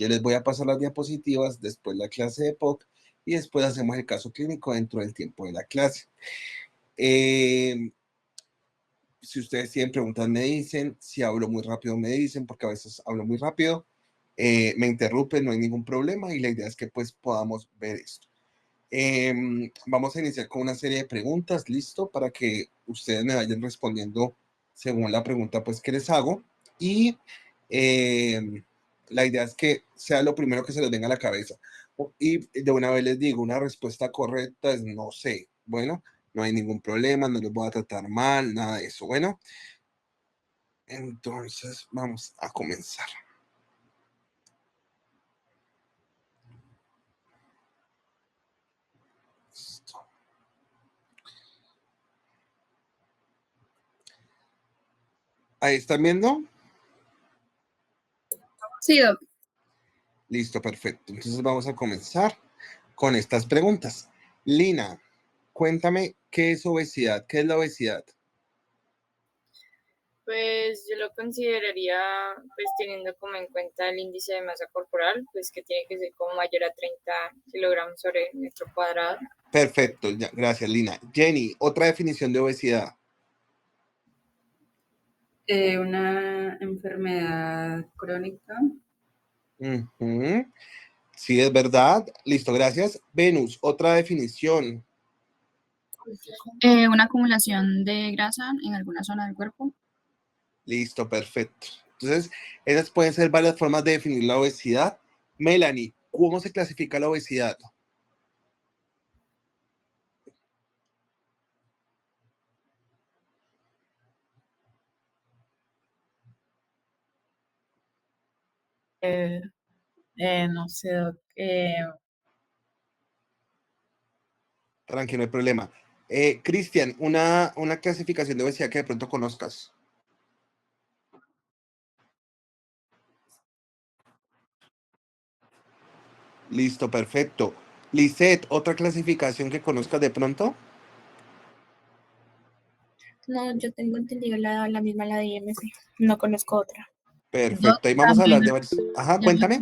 Yo les voy a pasar las diapositivas, después la clase de POC y después hacemos el caso clínico dentro del tiempo de la clase. Si ustedes tienen preguntas, me dicen. Si hablo muy rápido, me dicen, porque a veces hablo muy rápido. Me interrumpen, no hay ningún problema y la idea es que pues podamos ver esto. Vamos a iniciar con una serie de preguntas, listo, para que ustedes me vayan respondiendo según la pregunta pues que les hago. Y la idea es que sea lo primero que se les venga a la cabeza. Y de una vez les digo, una respuesta correcta es no sé. Bueno, no hay ningún problema, no les voy a tratar mal, nada de eso. Bueno, entonces vamos a comenzar. Listo. ¿Ahí están viendo? Sí, Doc. Listo, perfecto. Entonces vamos a comenzar con estas preguntas. Lina, cuéntame, ¿qué es obesidad? ¿Qué es la obesidad? Pues yo lo consideraría, pues teniendo como en cuenta el índice de masa corporal, pues que tiene que ser como mayor a 30 kilogramos sobre metro cuadrado. Perfecto, ya, gracias, Lina. Jenny, otra definición de obesidad. Una enfermedad crónica. Sí, es verdad. Listo, gracias. Venus, otra definición. Una acumulación de grasa en alguna zona del cuerpo. Listo, perfecto. Entonces, esas pueden ser varias formas de definir la obesidad. Melanie, ¿cómo se clasifica la obesidad? No sé, Tranquilo, no hay problema. Cristian, una clasificación de obesidad que de pronto conozcas. Listo, perfecto. Lisette, ¿otra clasificación que conozcas de pronto? No, yo tengo entendido la misma, la de IMC. No conozco otra. Perfecto, ahí vamos a hablar de varios. Ajá, cuéntame.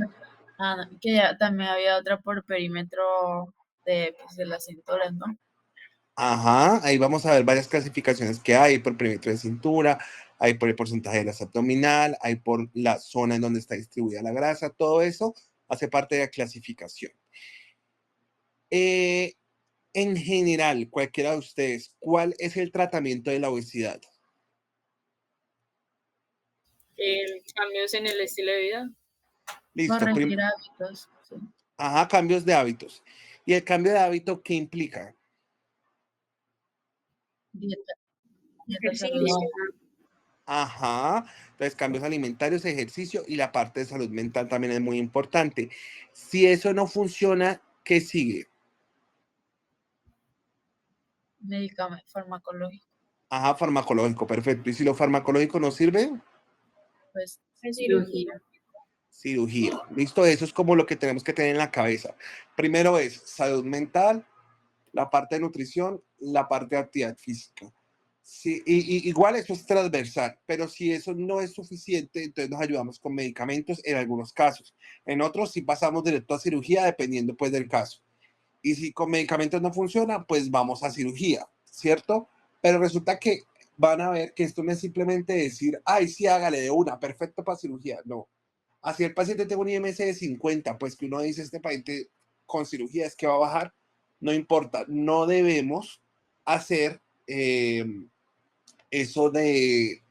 que también había otra por perímetro de las cinturas, ¿no? Ajá, ahí vamos a ver varias clasificaciones que hay por perímetro de cintura, hay por el porcentaje de grasa abdominal, hay por la zona en donde está distribuida la grasa, todo eso hace parte de la clasificación. En general, cualquiera de ustedes, ¿cuál es el tratamiento de la obesidad? Cambios en el estilo de vida. Listo. Corregir hábitos. Sí. Ajá, cambios de hábitos. ¿Y el cambio de hábito qué implica? Dieta Ejercicio. saludable. Ajá, entonces cambios alimentarios, ejercicio y la parte de salud mental también es muy importante. Si eso no funciona, ¿qué sigue? Medicamento farmacológico. Ajá, farmacológico, perfecto. ¿Y si lo farmacológico no sirve? Pues Cirugía. Cirugía. Listo, eso es como lo que tenemos que tener en la cabeza. Primero es salud mental, la parte de nutrición, la parte de actividad física. Sí, igual eso es transversal, pero si eso no es suficiente, entonces nos ayudamos con medicamentos en algunos casos. En otros sí pasamos directo a cirugía dependiendo pues del caso. Y si con medicamentos no funciona, pues vamos a cirugía, ¿cierto? Pero resulta que van a ver que esto no es simplemente decir, ay, sí, hágale de una, perfecto para cirugía. No. Así el paciente tenga un IMC de 50, pues que uno dice, este paciente con cirugía es que va a bajar, no importa, no debemos hacer eso de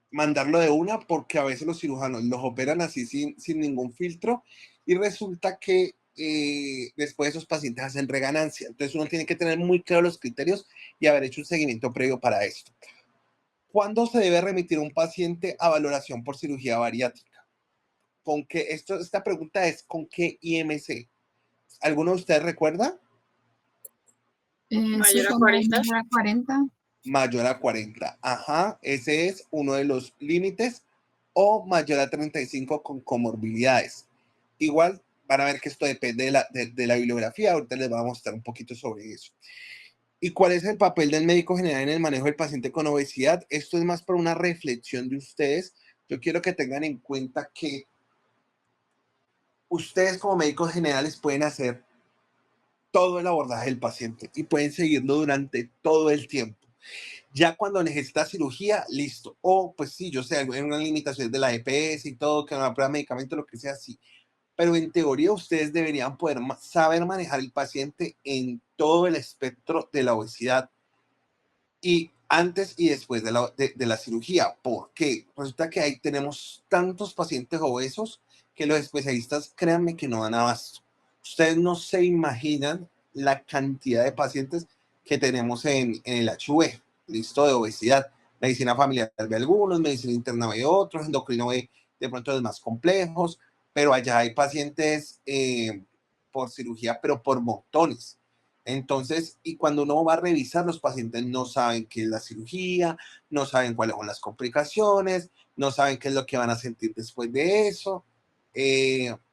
mandarlo de una, porque a veces los cirujanos los operan así sin ningún filtro y resulta que después esos pacientes hacen reganancia. Entonces uno tiene que tener muy claro los criterios y haber hecho un seguimiento previo para esto. ¿Cuándo se debe remitir un paciente a valoración por cirugía bariátrica? ¿Con qué? Esta pregunta es ¿con qué IMC? ¿Alguno de ustedes recuerda? Mayor a Sí, 40. mayor a 40. Mayor a 40. Ajá, ese es uno de los límites. O mayor a 35 con comorbilidades. Igual van a ver que esto depende de la bibliografía. Ahorita les voy a mostrar un poquito sobre eso. ¿Y cuál es el papel del médico general en el manejo del paciente con obesidad? Esto es más por una reflexión de ustedes. Yo quiero que tengan en cuenta que ustedes como médicos generales pueden hacer todo el abordaje del paciente y pueden seguirlo durante todo el tiempo. Ya cuando necesita cirugía, listo. O pues sí, yo sé, hay unas limitaciones de la EPS y todo, que no aprueba medicamento, lo que sea, sí. Pero en teoría ustedes deberían poder saber manejar el paciente en todo el espectro de la obesidad y antes y después de la cirugía. Porque resulta que ahí tenemos tantos pacientes obesos que los especialistas, créanme que no dan abasto. Ustedes no se imaginan la cantidad de pacientes que tenemos en el HV, listo, de obesidad. Medicina familiar de algunos, medicina interna de otros, endocrino de pronto los más complejos, pero allá hay pacientes por cirugía, pero por montones. Entonces, y cuando uno va a revisar, los pacientes no saben qué es la cirugía, no saben cuáles son las complicaciones, no saben qué es lo que van a sentir después de eso.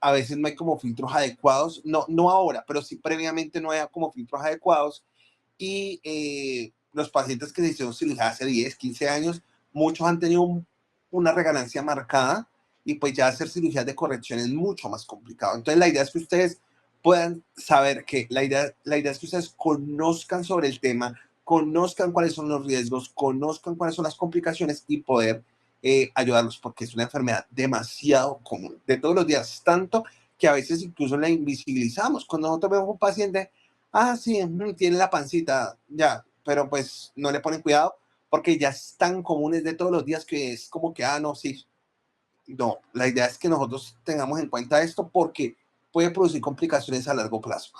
A veces no hay como filtros adecuados, no ahora, pero sí previamente no hay como filtros adecuados. Y los pacientes que se hicieron cirugía hace 10, 15 años, muchos han tenido una reganancia marcada y pues ya hacer cirugías de corrección es mucho más complicado. Entonces la idea es que ustedes puedan saber que la idea es que ustedes conozcan sobre el tema, conozcan cuáles son los riesgos, conozcan cuáles son las complicaciones y poder ayudarlos, porque es una enfermedad demasiado común de todos los días, tanto que a veces incluso la invisibilizamos. Cuando nosotros vemos un paciente, sí, tiene la pancita, ya, pero pues no le ponen cuidado porque ya es tan comunes de todos los días que es como que, no, sí, no, la idea es que nosotros tengamos en cuenta esto porque puede producir complicaciones a largo plazo.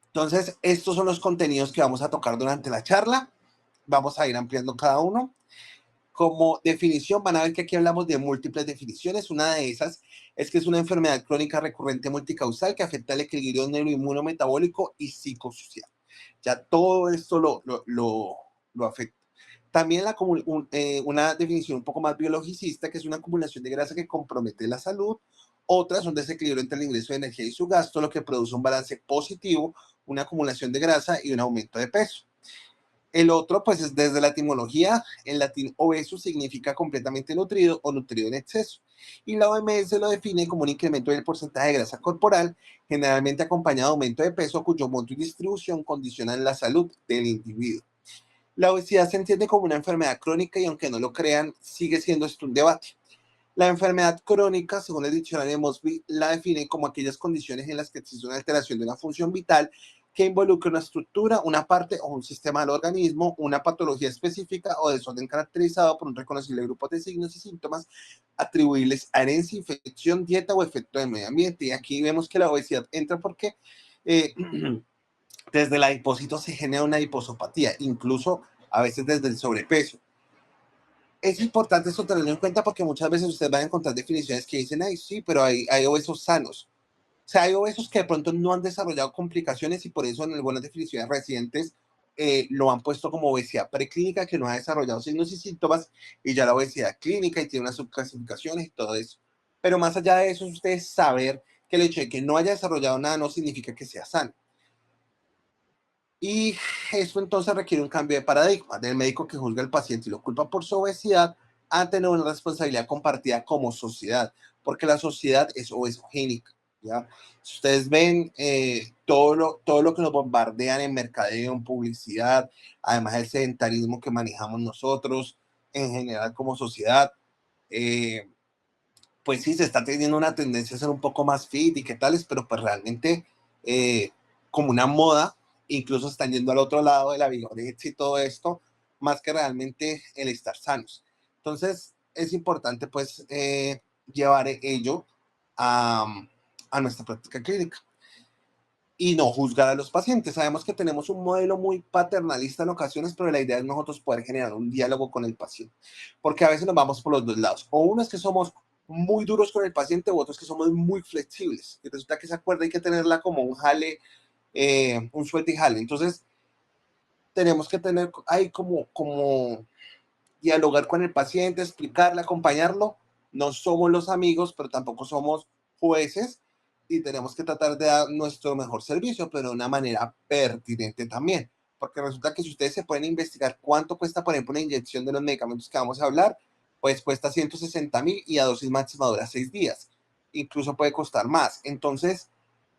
Entonces, estos son los contenidos que vamos a tocar durante la charla. Vamos a ir ampliando cada uno. Como definición, van a ver que aquí hablamos de múltiples definiciones. Una de esas es que es una enfermedad crónica recurrente multicausal que afecta al equilibrio neuroinmunometabólico y psicosocial. Ya todo esto lo afecta. También una definición un poco más biologicista, que es una acumulación de grasa que compromete la salud. Otras son desequilibrio entre el ingreso de energía y su gasto, lo que produce un balance positivo, una acumulación de grasa y un aumento de peso. El otro, pues es desde la etimología, en latín obeso significa completamente nutrido o nutrido en exceso. Y la OMS lo define como un incremento del porcentaje de grasa corporal, generalmente acompañado de aumento de peso, cuyo monto y distribución condicionan la salud del individuo. La obesidad se entiende como una enfermedad crónica y aunque no lo crean, sigue siendo esto un debate. La enfermedad crónica, según el diccionario de Mosby, la define como aquellas condiciones en las que existe una alteración de una función vital que involucra una estructura, una parte o un sistema del organismo, una patología específica o desorden caracterizado por un reconocible grupo de signos y síntomas atribuibles a herencia, infección, dieta o efecto del medio ambiente. Y aquí vemos que la obesidad entra porque desde el adipocito se genera una adiposopatía, incluso a veces desde el sobrepeso. Es importante esto tenerlo en cuenta porque muchas veces ustedes van a encontrar definiciones que dicen, sí, pero hay obesos sanos. O sea, hay obesos que de pronto no han desarrollado complicaciones y por eso en algunas definiciones recientes lo han puesto como obesidad preclínica que no ha desarrollado signos y síntomas y ya la obesidad clínica y tiene unas subclasificaciones y todo eso. Pero más allá de eso, ustedes saber que el hecho de que no haya desarrollado nada no significa que sea sano. Y eso entonces requiere un cambio de paradigma del médico que juzga al paciente y lo culpa por su obesidad a tener una responsabilidad compartida como sociedad, porque la sociedad es obesogénica. ¿Ya? Si ustedes ven todo lo que nos bombardean en mercadeo, en publicidad, además del sedentarismo que manejamos nosotros en general como sociedad, pues sí, se está teniendo una tendencia a ser un poco más fit y qué tales, pero pues realmente como una moda, incluso están yendo al otro lado de la vigorexia y todo esto, más que realmente el estar sanos. Entonces, es importante pues llevar ello a nuestra práctica clínica y no juzgar a los pacientes. Sabemos que tenemos un modelo muy paternalista en ocasiones, pero la idea es nosotros poder generar un diálogo con el paciente, porque a veces nos vamos por los dos lados. O uno es que somos muy duros con el paciente, u otros que somos muy flexibles. Y resulta que esa cuerda hay que tenerla como un jale, un suelta y jale. Entonces, tenemos que tener ahí como dialogar con el paciente, explicarle, acompañarlo. No somos los amigos, pero tampoco somos jueces y tenemos que tratar de dar nuestro mejor servicio, pero de una manera pertinente también. Porque resulta que si ustedes se pueden investigar cuánto cuesta, por ejemplo, una inyección de los medicamentos que vamos a hablar, pues cuesta 160,000 y a dosis máxima dura 6 días. incluso puede costar más. Entonces,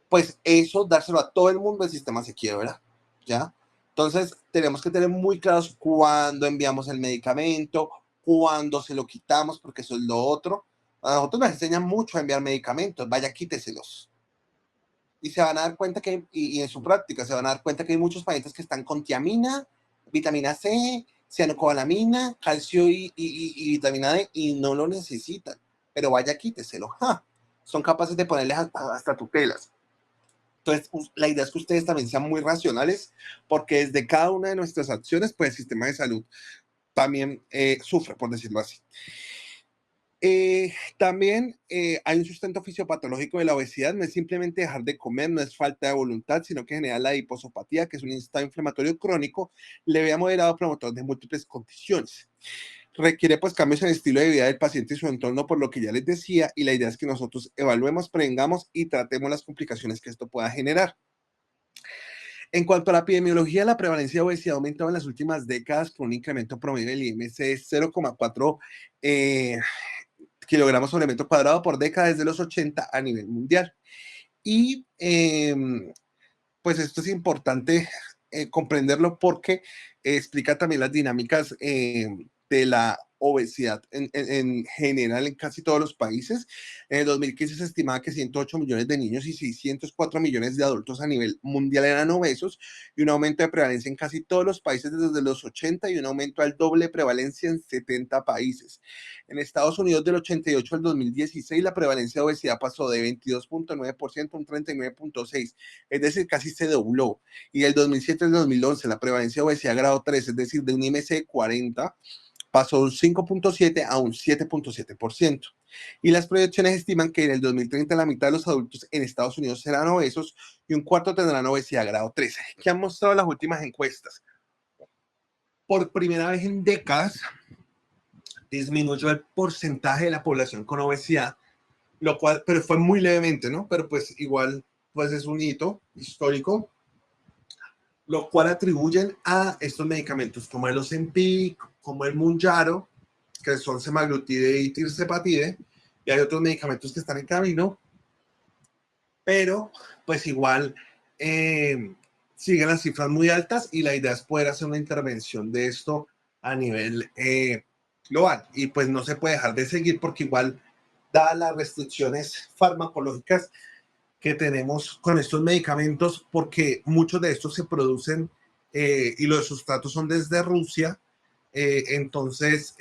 pues eso, dárselo a todo el mundo, el sistema se quiebra, ¿ya? Entonces, tenemos que tener muy claros cuándo enviamos el medicamento, cuándo se lo quitamos, porque eso es lo otro. A nosotros nos enseñan mucho a enviar medicamentos, vaya, quíteselos. Y se van a dar cuenta que, y en su práctica, se van a dar cuenta que hay muchos pacientes que están con tiamina, vitamina C, cianocobalamina, calcio y vitamina D, y no lo necesitan. Pero vaya, quíteselo. ¡Ja! Son capaces de ponerles hasta tutelas. Entonces, la idea es que ustedes también sean muy racionales, porque desde cada una de nuestras acciones, pues el sistema de salud también sufre, por decirlo así. También hay un sustento fisiopatológico de la obesidad, no es simplemente dejar de comer, no es falta de voluntad, sino que genera la hiposopatía, que es un estado inflamatorio crónico, leve a moderado promotor de múltiples condiciones. Requiere pues cambios en el estilo de vida del paciente y su entorno, por lo que ya les decía, y la idea es que nosotros evaluemos, prevengamos y tratemos las complicaciones que esto pueda generar. En cuanto a la epidemiología, la prevalencia de obesidad ha aumentado en las últimas décadas con un incremento promedio del IMC de 0,4 kilogramos sobre metro cuadrado por década desde los 80 a nivel mundial. Y pues esto es importante comprenderlo porque explica también las dinámicas de la obesidad en general en casi todos los países. En el 2015 se estimaba que 108 millones de niños y 604 millones de adultos a nivel mundial eran obesos, y un aumento de prevalencia en casi todos los países desde los 80 y un aumento al doble de prevalencia en 70 países. En Estados Unidos, del 88 al 2016, la prevalencia de obesidad pasó de 22.9% a un 39.6%, es decir, casi se dobló. Y del 2007 al 2011, la prevalencia de obesidad grado 3, es decir, de un IMC de 40, pasó de un 5.7 a un 7.7%. Y las proyecciones estiman que en el 2030 la mitad de los adultos en Estados Unidos serán obesos y un cuarto tendrán obesidad grado 13. ¿Qué han mostrado las últimas encuestas? Por primera vez en décadas, disminuyó el porcentaje de la población con obesidad, lo cual, pero fue muy levemente, ¿no? Pero pues igual, pues es un hito histórico, lo cual atribuyen a estos medicamentos como el Ozempic, como el Mounjaro, que son semaglutide y tirzepatide, y hay otros medicamentos que están en camino, pero pues igual siguen las cifras muy altas, y la idea es poder hacer una intervención de esto a nivel global, y pues no se puede dejar de seguir porque igual, dadas las restricciones farmacológicas que tenemos con estos medicamentos, porque muchos de estos se producen y los sustratos son desde Rusia, entonces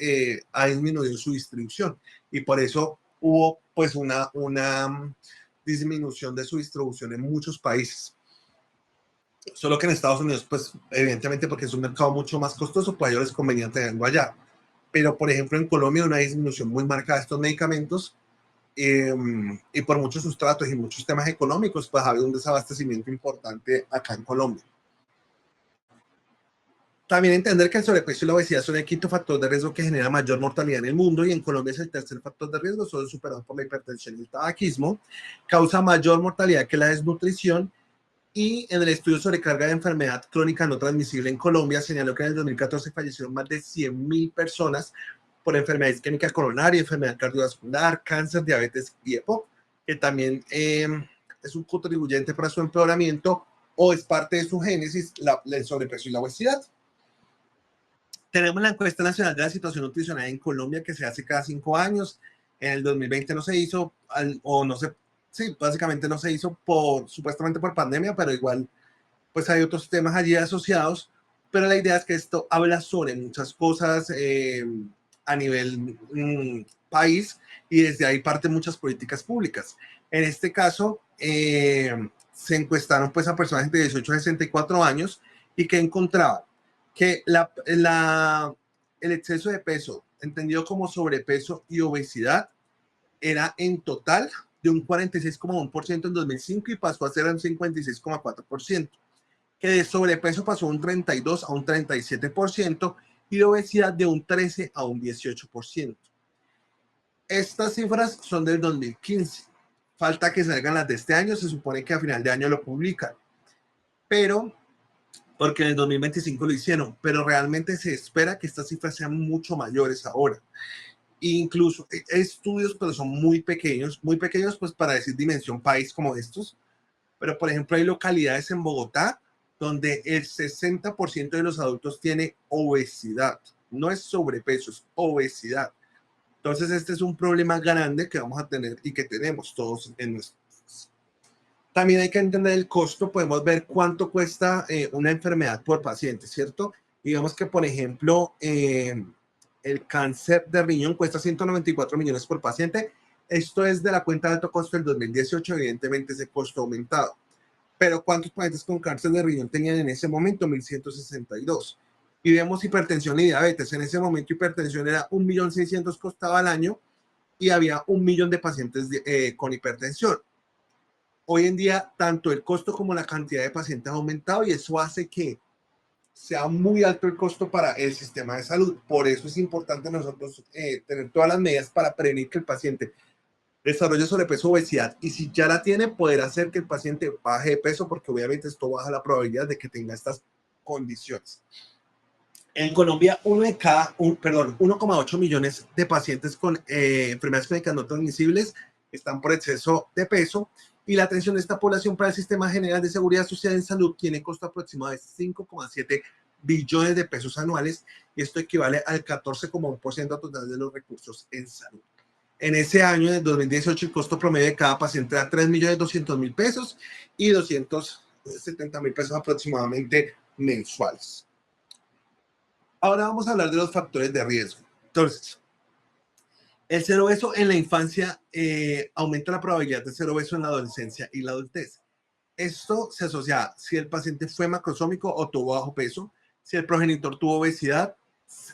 ha disminuido su distribución, y por eso hubo pues una disminución de su distribución en muchos países. Solo que en Estados Unidos, pues evidentemente porque es un mercado mucho más costoso, pues a ellos les convenía tenerlo allá. Pero por ejemplo en Colombia una disminución muy marcada de estos medicamentos, y por muchos sustratos y muchos temas económicos, pues ha habido un desabastecimiento importante acá en Colombia. También entender que el sobrepeso y la obesidad son el quinto factor de riesgo que genera mayor mortalidad en el mundo, y en Colombia es el tercer factor de riesgo, solo superado por la hipertensión y el tabaquismo. Causa mayor mortalidad que la desnutrición, y en el estudio sobre carga de enfermedad crónica no transmisible en Colombia señaló que en el 2014 fallecieron más de 100.000 personas por enfermedad isquémica coronaria, enfermedad cardiovascular, cáncer, diabetes y EPOC, que también es un contribuyente para su empeoramiento, o es parte de su génesis, el sobrepeso y la obesidad. Tenemos la encuesta nacional de la situación nutricional en Colombia, que se hace cada 5 años. En el 2020 no se hizo, o no se, sí, básicamente no se hizo supuestamente por pandemia, pero igual pues hay otros temas allí asociados. Pero la idea es que esto habla sobre muchas cosas a nivel país, y desde ahí parten muchas políticas públicas. En este caso, se encuestaron pues a personas de 18 a 64 años, y que encontraban que el exceso de peso, entendido como sobrepeso y obesidad, era en total de un 46,1% en 2005 y pasó a ser un 56,4%, que de sobrepeso pasó de un 32 a un 37%, y de obesidad de un 13 a un 18%. Estas cifras son del 2015. Falta que salgan las de este año, se supone que a final de año lo publican, pero porque en el 2025 lo hicieron, pero realmente se espera que estas cifras sean mucho mayores ahora. Incluso estudios, pero son muy pequeños pues para decir dimensión país como estos, pero por ejemplo hay localidades en Bogotá donde el 60% de los adultos tiene obesidad, no es sobrepeso, es obesidad. Entonces este es un problema grande que vamos a tener y que tenemos todos en nuestro. También hay que entender el costo, podemos ver cuánto cuesta una enfermedad por paciente, ¿cierto? Digamos que, por ejemplo, el cáncer de riñón cuesta 194 millones por paciente. Esto es de la cuenta de alto costo del 2018, evidentemente ese costo ha aumentado. Pero ¿cuántos pacientes con cáncer de riñón tenían en ese momento? 1.162. Y vemos hipertensión y diabetes. En ese momento hipertensión era 1.600.000 costaba al año y había 1 millón de pacientes con hipertensión. Hoy en día, tanto el costo como la cantidad de pacientes ha aumentado y eso hace que sea muy alto el costo para el sistema de salud. Por eso es importante nosotros tener todas las medidas para prevenir que el paciente desarrolle sobrepeso o obesidad y si ya la tiene, poder hacer que el paciente baje de peso porque obviamente esto baja la probabilidad de que tenga estas condiciones. En Colombia, 1,8 millones de pacientes con enfermedades crónicas no transmisibles están por exceso de peso y la atención de esta población para el Sistema General de Seguridad Social en Salud tiene costo aproximado de 5,7 billones de pesos anuales y esto equivale al 14,1% total de los recursos en salud. En ese año, en 2018, el costo promedio de cada paciente era 3.200.000 pesos y 270.000 pesos aproximadamente mensuales. Ahora vamos a hablar de los factores de riesgo. Entonces, el ser obeso en la infancia aumenta la probabilidad de ser obeso en la adolescencia y la adultez. Esto se asocia a si el paciente fue macrosómico o tuvo bajo peso, si el progenitor tuvo obesidad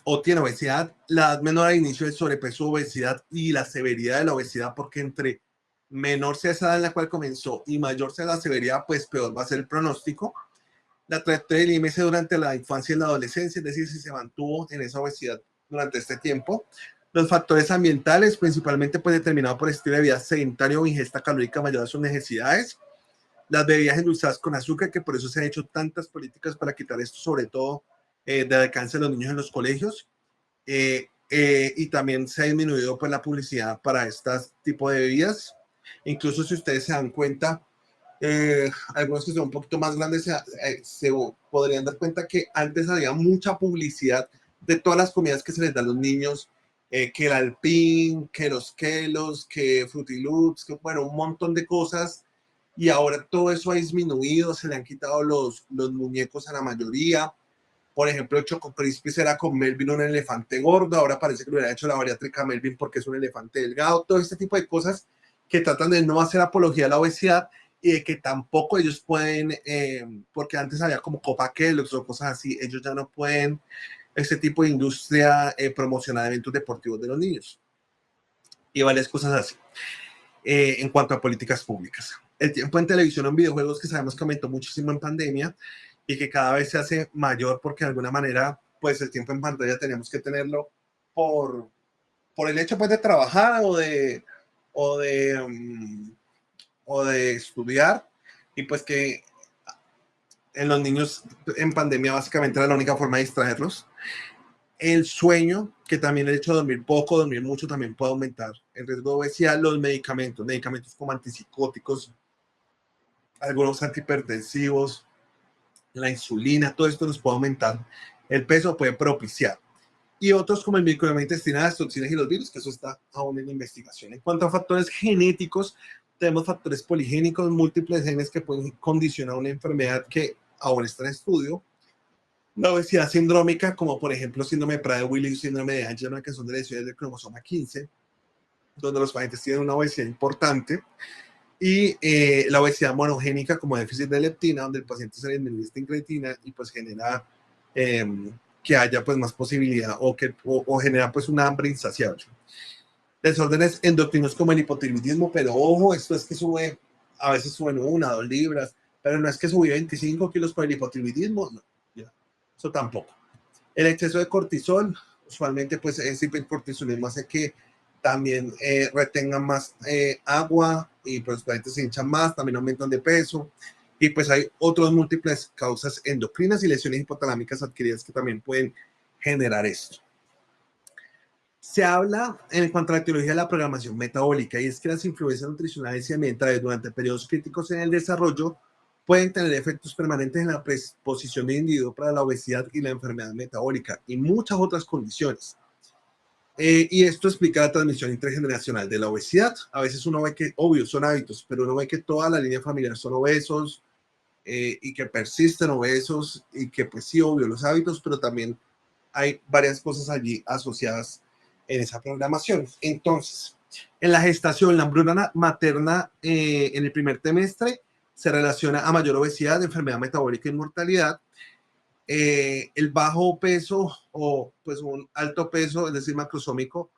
o tiene obesidad, la edad menor al inicio del sobrepeso, obesidad y la severidad de la obesidad, porque entre menor sea esa edad en la cual comenzó y mayor sea la severidad, pues peor va a ser el pronóstico. La trayectoria del IMC durante la infancia y la adolescencia, es decir, si se mantuvo en esa obesidad durante este tiempo. Los factores ambientales, principalmente pues determinados por estilo de vida sedentario o ingesta calórica mayor a sus necesidades. Las bebidas endulzadas con azúcar, que por eso se han hecho tantas políticas para quitar esto, sobre todo del alcance de los niños en los colegios. Y también se ha disminuido pues la publicidad para este tipo de bebidas. Incluso si ustedes se dan cuenta, algunos que son un poquito más grandes se podrían dar cuenta que antes había mucha publicidad de todas las comidas que se les da a los niños, que el Alpín, que los Kelos, que Fruity Loops, que bueno, un montón de cosas y ahora todo eso ha disminuido, se le han quitado los muñecos a la mayoría. Por ejemplo, el Choco Crispies era con Melvin un elefante gordo, ahora parece que lo hubiera hecho la bariátrica Melvin porque es un elefante delgado, todo este tipo de cosas que tratan de no hacer apología a la obesidad y de que tampoco ellos pueden, porque antes había como Copa Kellogg's o cosas así, ellos ya no pueden, este tipo de industria promocionar eventos deportivos de los niños y varias cosas así. En cuanto a políticas públicas, el tiempo en televisión o en videojuegos que sabemos que aumentó muchísimo en pandemia y que cada vez se hace mayor porque de alguna manera pues el tiempo en pantalla tenemos que tenerlo por el hecho pues de trabajar o de estudiar y pues que en los niños en pandemia básicamente era la única forma de distraerlos. El sueño, que también el hecho de dormir poco, dormir mucho también puede aumentar el riesgo de obesidad. Los medicamentos como antipsicóticos, algunos antihipertensivos, la insulina, todo esto nos puede aumentar el peso, puede propiciar. Y otros como el microbioma intestinal, las toxinas y los virus, que eso está aún en investigación. En cuanto a factores genéticos, tenemos factores poligénicos, múltiples genes que pueden condicionar una enfermedad que aún está en estudio. La obesidad sindrómica, como por ejemplo síndrome de Prader-Willi y síndrome de Angelman, que son de lesiones del cromosoma 15, donde los pacientes tienen una obesidad importante. Y la obesidad monogénica como déficit de leptina, donde el paciente se le disminuye esta incretina y pues genera que haya pues más posibilidad o genera pues una hambre insaciable. Desórdenes endocrinos como el hipotiroidismo, pero ojo, esto es que sube, a veces suben 1 o 2 libras, pero no es que subí 25 kilos por el hipotiroidismo, no, ya, eso tampoco. El exceso de cortisol, usualmente pues ese hipercortisolismo hace que también retengan más agua y pues los pacientes se hinchan más, también aumentan de peso y pues hay otras múltiples causas endocrinas y lesiones hipotalámicas adquiridas que también pueden generar esto. Se habla en cuanto a la teoría de la programación metabólica, y es que las influencias nutricionales y ambientales durante periodos críticos en el desarrollo pueden tener efectos permanentes en la predisposición del individuo para la obesidad y la enfermedad metabólica y muchas otras condiciones. Y esto explica la transmisión intergeneracional de la obesidad. A veces uno ve que, obvio, son hábitos, pero uno ve que toda la línea familiar son obesos, y que persisten obesos, y que pues sí, obvio, los hábitos, pero también hay varias cosas allí asociadas en esa programación. Entonces, en la gestación, la hambruna materna en el primer trimestre se relaciona a mayor obesidad, enfermedad metabólica y mortalidad. El bajo peso o pues un alto peso, es decir, macrosómico,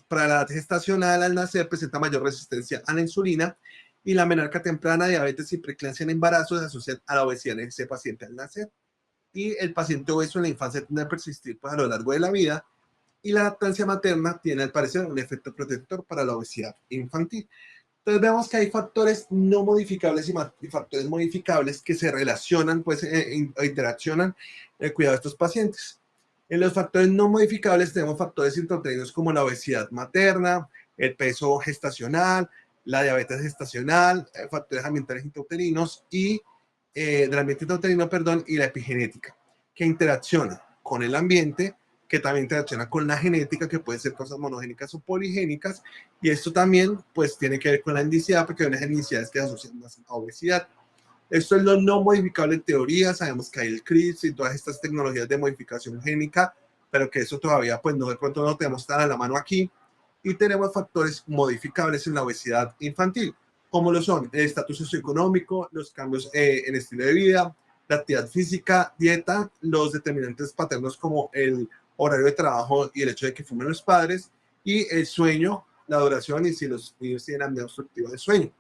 para la edad gestacional al nacer presenta mayor resistencia a la insulina, y la menarca temprana, diabetes y preeclampsia en embarazo se asocian a la obesidad en ese paciente al nacer. Y el paciente obeso en la infancia tiende a persistir pues, a lo largo de la vida, y la lactancia materna tiene al parecer un efecto protector para la obesidad infantil. Entonces vemos que hay factores no modificables y factores modificables que se relacionan, pues, interaccionan en el cuidado de estos pacientes. En los factores no modificables tenemos factores intrauterinos como la obesidad materna, el peso gestacional, la diabetes gestacional, factores ambientales intrauterinos y del ambiente intrauterino, perdón, y la epigenética, que interaccionan con el ambiente, que también interacciona con la genética, que pueden ser cosas monogénicas o poligénicas, y esto también pues tiene que ver con la indicidad, porque hay unas indicidades que se asocian más a obesidad. Esto es lo no modificable en teoría. Sabemos que hay el CRISPR y todas estas tecnologías de modificación génica, pero que eso todavía pues no, de pronto no tenemos tan a la mano aquí. Y tenemos factores modificables en la obesidad infantil, como lo son el estatus socioeconómico, los cambios en estilo de vida, la actividad física, dieta, los determinantes paternos como el horario de trabajo y el hecho de que fumen los padres, y el sueño, la duración y si los niños tienen apnea obstructiva de sueño.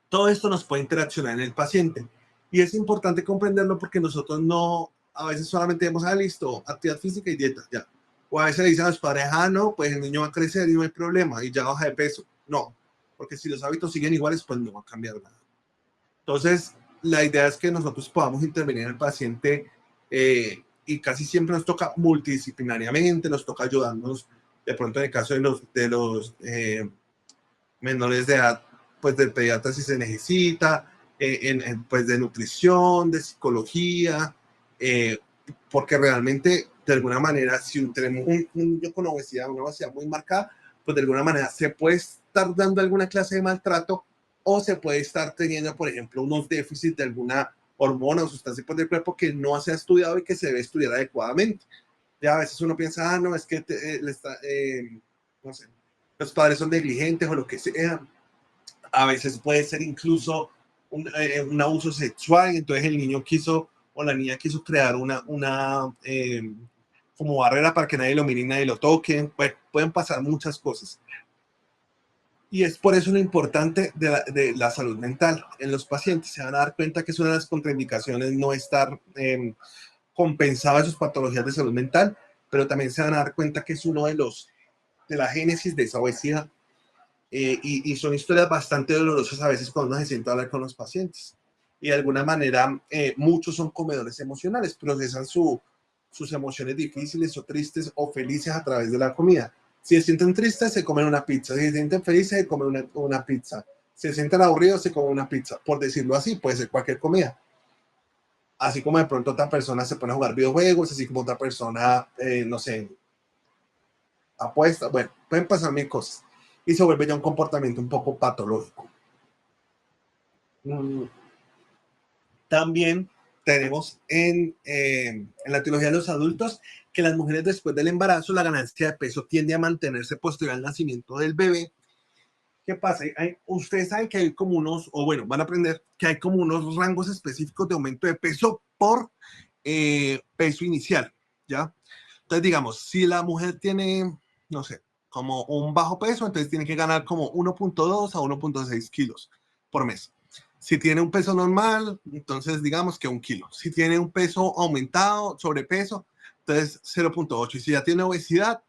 Todo esto nos puede interaccionar en el paciente, y es importante comprenderlo porque nosotros no, a veces solamente vemos, listo, actividad física y dieta, ya. O a veces le dicen a los padres, no, pues el niño va a crecer y no hay problema y ya baja de peso. No, porque si los hábitos siguen iguales, pues no va a cambiar nada. Entonces, la idea es que nosotros podamos intervenir en el paciente, y casi siempre nos toca multidisciplinariamente, nos toca ayudarnos, de pronto en el caso de los menores de edad, pues del pediatra si se necesita, pues de nutrición, de psicología, porque realmente de alguna manera si tenemos un niño con obesidad, una obesidad muy marcada, pues de alguna manera se puede estar dando alguna clase de maltrato, o se puede estar teniendo, por ejemplo, unos déficits de alguna hormona o sustancia del cuerpo que no se ha estudiado y que se debe estudiar adecuadamente. Ya a veces uno piensa, no, es que no sé, los padres son negligentes o lo que sea. A veces puede ser incluso un abuso sexual, entonces el niño quiso o la niña quiso crear una como barrera para que nadie lo mire y nadie lo toque. Pues pueden pasar muchas cosas. Y es por eso lo importante de la salud mental en los pacientes. Se van a dar cuenta que es una de las contraindicaciones no estar compensado sus patologías de salud mental, pero también se van a dar cuenta que es uno de la génesis de esa obesidad. Y son historias bastante dolorosas a veces cuando uno se sienta a hablar con los pacientes. Y de alguna manera, muchos son comedores emocionales, procesan sus emociones difíciles o tristes o felices a través de la comida. Si se sienten tristes, se comen una pizza. Si se sienten felices, se comen una pizza. Si se sienten aburridos, se comen una pizza. Por decirlo así, puede ser cualquier comida. Así como de pronto otra persona se pone a jugar videojuegos, así como otra persona, no sé, apuesta. Bueno, pueden pasar mil cosas. Y se vuelve ya un comportamiento un poco patológico. También tenemos en la etiología de los adultos que las mujeres después del embarazo, la ganancia de peso tiende a mantenerse posterior al nacimiento del bebé. ¿Qué pasa? Ustedes saben que hay como unos, o bueno, van a aprender que hay como unos rangos específicos de aumento de peso por peso inicial, ¿ya? Entonces, digamos, si la mujer tiene, no sé, como un bajo peso, entonces tiene que ganar como 1.2 a 1.6 kilos por mes. Si tiene un peso normal, entonces digamos que 1 kilo. Si tiene un peso aumentado, sobrepeso, entonces 0.8. Y si ya tiene obesidad,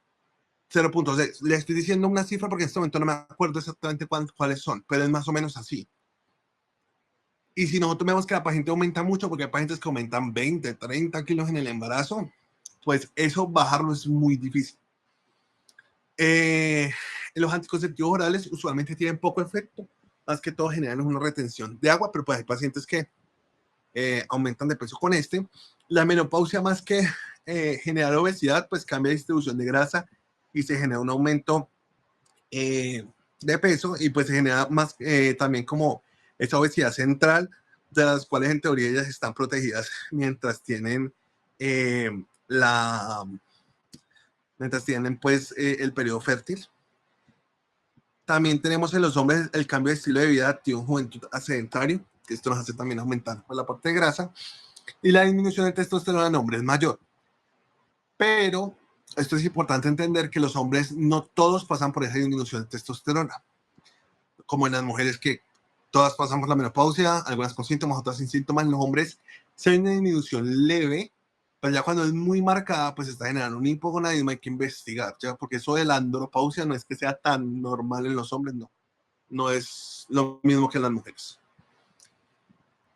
0.6. Le estoy diciendo una cifra porque en este momento no me acuerdo exactamente cuáles son, pero es más o menos así. Y si nosotros vemos que la paciente aumenta mucho, porque hay pacientes que aumentan 20, 30 kilos en el embarazo, pues eso bajarlo es muy difícil. Los anticonceptivos orales usualmente tienen poco efecto, más que todo generan una retención de agua, pero pues hay pacientes que aumentan de peso con este. La menopausia, más que generar obesidad, pues cambia la distribución de grasa y se genera un aumento de peso, y pues se genera más también como esa obesidad central, de las cuales en teoría ellas están protegidas mientras tienen eh, la mientras tienen pues el periodo fértil. También tenemos en los hombres el cambio de estilo de vida activo en juventud a sedentario, que esto nos hace también aumentar pues, la parte de grasa, y la disminución de testosterona en hombres mayor. Pero esto es importante entender que los hombres no todos pasan por esa disminución de testosterona, como en las mujeres, que todas pasan por la menopausia, algunas con síntomas, otras sin síntomas. En los hombres se hay una disminución leve, pero ya cuando es muy marcada, pues está generando un hipogonadismo, hay que investigar, ¿ya? Porque eso de la andropausia no es que sea tan normal en los hombres, no. No es lo mismo que en las mujeres.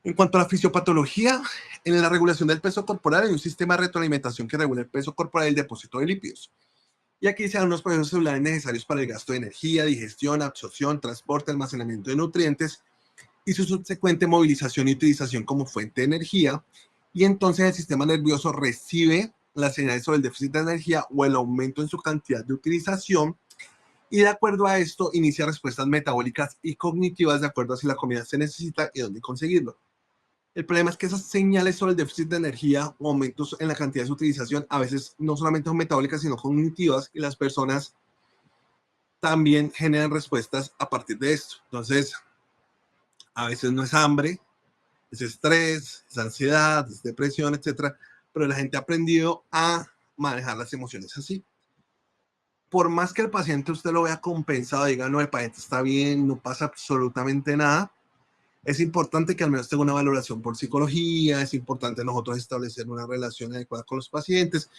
En cuanto a la fisiopatología, en la regulación del peso corporal hay un sistema de retroalimentación que regula el peso corporal y el depósito de lípidos. Y aquí se dan unos procesos celulares necesarios para el gasto de energía, digestión, absorción, transporte, almacenamiento de nutrientes y su subsecuente movilización y utilización como fuente de energía. Y entonces el sistema nervioso recibe las señales sobre el déficit de energía o el aumento en su cantidad de utilización, y de acuerdo a esto inicia respuestas metabólicas y cognitivas de acuerdo a si la comida se necesita y dónde conseguirlo. El problema es que esas señales sobre el déficit de energía o aumentos en la cantidad de su utilización a veces no solamente son metabólicas, sino cognitivas, y las personas también generan respuestas a partir de esto. Entonces, a veces no es hambre, es estrés, es ansiedad, es depresión, etcétera, pero la gente ha aprendido a manejar las emociones así. Por más que el paciente usted lo vea compensado, diga, no, el paciente está bien, no pasa absolutamente nada, es importante que al menos tenga una valoración por psicología, es importante nosotros establecer una relación adecuada con los pacientes.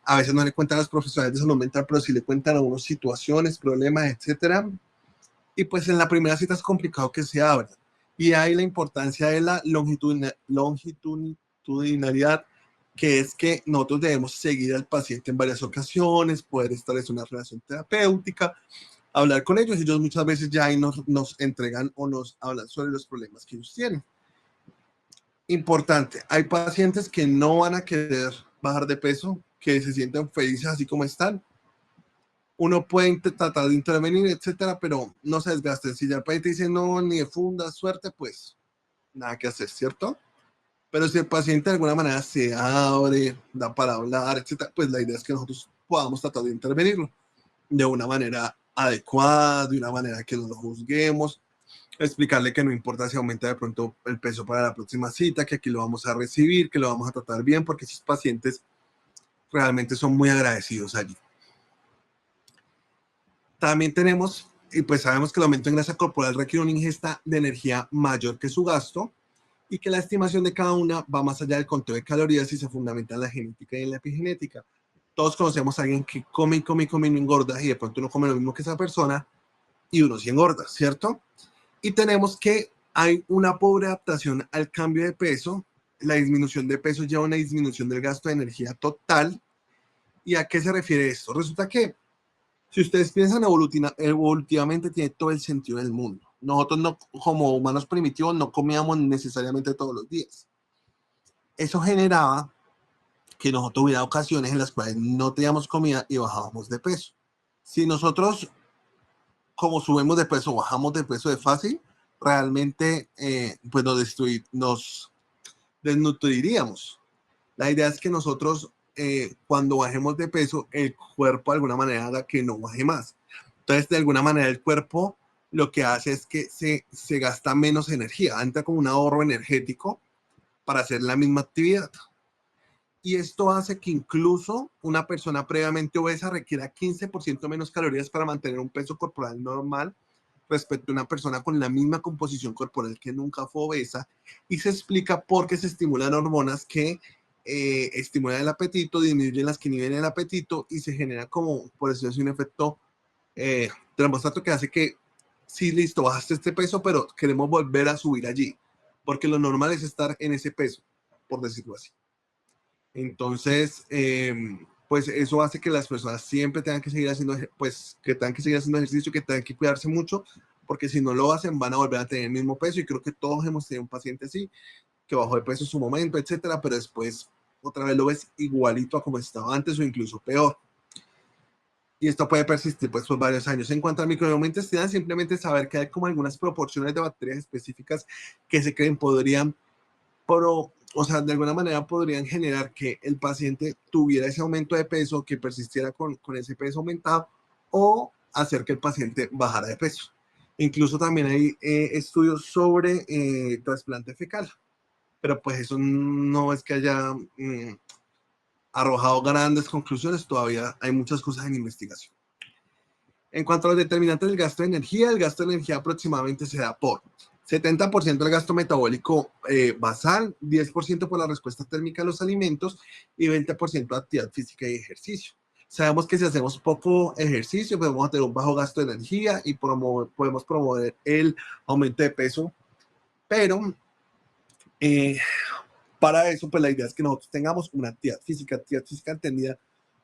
A veces no le cuentan a los profesionales de salud mental, pero sí le cuentan algunas situaciones, problemas, etcétera. Y pues en la primera cita es complicado que se abra. Y hay la importancia de la longitudinalidad, que es que nosotros debemos seguir al paciente en varias ocasiones, poder establecer una relación terapéutica, hablar con ellos. Ellos muchas veces ya ahí nos entregan o nos hablan sobre los problemas que ellos tienen. Importante, hay pacientes que no van a querer bajar de peso, que se sienten felices así como están. Uno puede tratar de intervenir, etcétera, pero no se desgasten. Si ya el paciente dice no, ni de funda, suerte, pues nada que hacer, ¿cierto? Pero si el paciente de alguna manera se abre, da para hablar, etcétera, pues la idea es que nosotros podamos tratar de intervenirlo de una manera adecuada, de una manera que no lo juzguemos, explicarle que no importa si aumenta de pronto el peso para la próxima cita, que aquí lo vamos a recibir, que lo vamos a tratar bien, porque esos pacientes realmente son muy agradecidos allí. También tenemos, y pues sabemos que el aumento en grasa corporal requiere una ingesta de energía mayor que su gasto, y que la estimación de cada una va más allá del conteo de calorías y se fundamenta en la genética y en la epigenética. Todos conocemos a alguien que come y come y come y no engorda, y de pronto uno come lo mismo que esa persona y uno sí engorda, ¿cierto? Y tenemos que hay una pobre adaptación al cambio de peso. La disminución de peso lleva a una disminución del gasto de energía total. ¿Y a qué se refiere esto? Resulta que si ustedes piensan evolutivamente, tiene todo el sentido del mundo. Nosotros no, como humanos primitivos, no comíamos necesariamente todos los días. Eso generaba que nosotros hubiera ocasiones en las cuales no teníamos comida y bajábamos de peso. Si nosotros, como subimos de peso, bajamos de peso de fácil, realmente pues nos desnutriríamos. La idea es que nosotros, cuando bajemos de peso, el cuerpo de alguna manera haga que no baje más. Entonces, de alguna manera, el cuerpo lo que hace es que se gasta menos energía, entra como un ahorro energético para hacer la misma actividad. Y esto hace que incluso una persona previamente obesa requiera 15% menos calorías para mantener un peso corporal normal respecto a una persona con la misma composición corporal que nunca fue obesa. Y se explica porque se estimulan hormonas que estimulan el apetito, disminuyen las que inhiben el apetito, y se genera como, por eso es un efecto termostato que hace que, sí, listo, bajaste este peso, pero queremos volver a subir allí, porque lo normal es estar en ese peso, por decirlo así. Entonces, pues eso hace que las personas siempre tengan que seguir haciendo, pues que tengan que seguir haciendo ejercicio, que tengan que cuidarse mucho, porque si no lo hacen van a volver a tener el mismo peso. Y creo que todos hemos tenido un paciente así, que bajó de peso en su momento, etcétera, pero después otra vez lo ves igualito a como estaba antes o incluso peor. Y esto puede persistir pues por varios años. En cuanto al microbioma intestinal, simplemente saber que hay como algunas proporciones de bacterias específicas que se creen podrían, o sea, de alguna manera podrían generar que el paciente tuviera ese aumento de peso, que persistiera con ese peso aumentado, o hacer que el paciente bajara de peso. Incluso también hay estudios sobre trasplante fecal, pero pues eso no es que haya arrojado grandes conclusiones, todavía hay muchas cosas en investigación. En cuanto a los determinantes del gasto de energía, el gasto de energía aproximadamente se da por 70% del gasto metabólico basal, 10% por la respuesta térmica a los alimentos y 20% de actividad física y ejercicio. Sabemos que si hacemos poco ejercicio, podemos tener un bajo gasto de energía y podemos promover el aumento de peso, pero para eso, pues la idea es que nosotros tengamos una actividad física entendida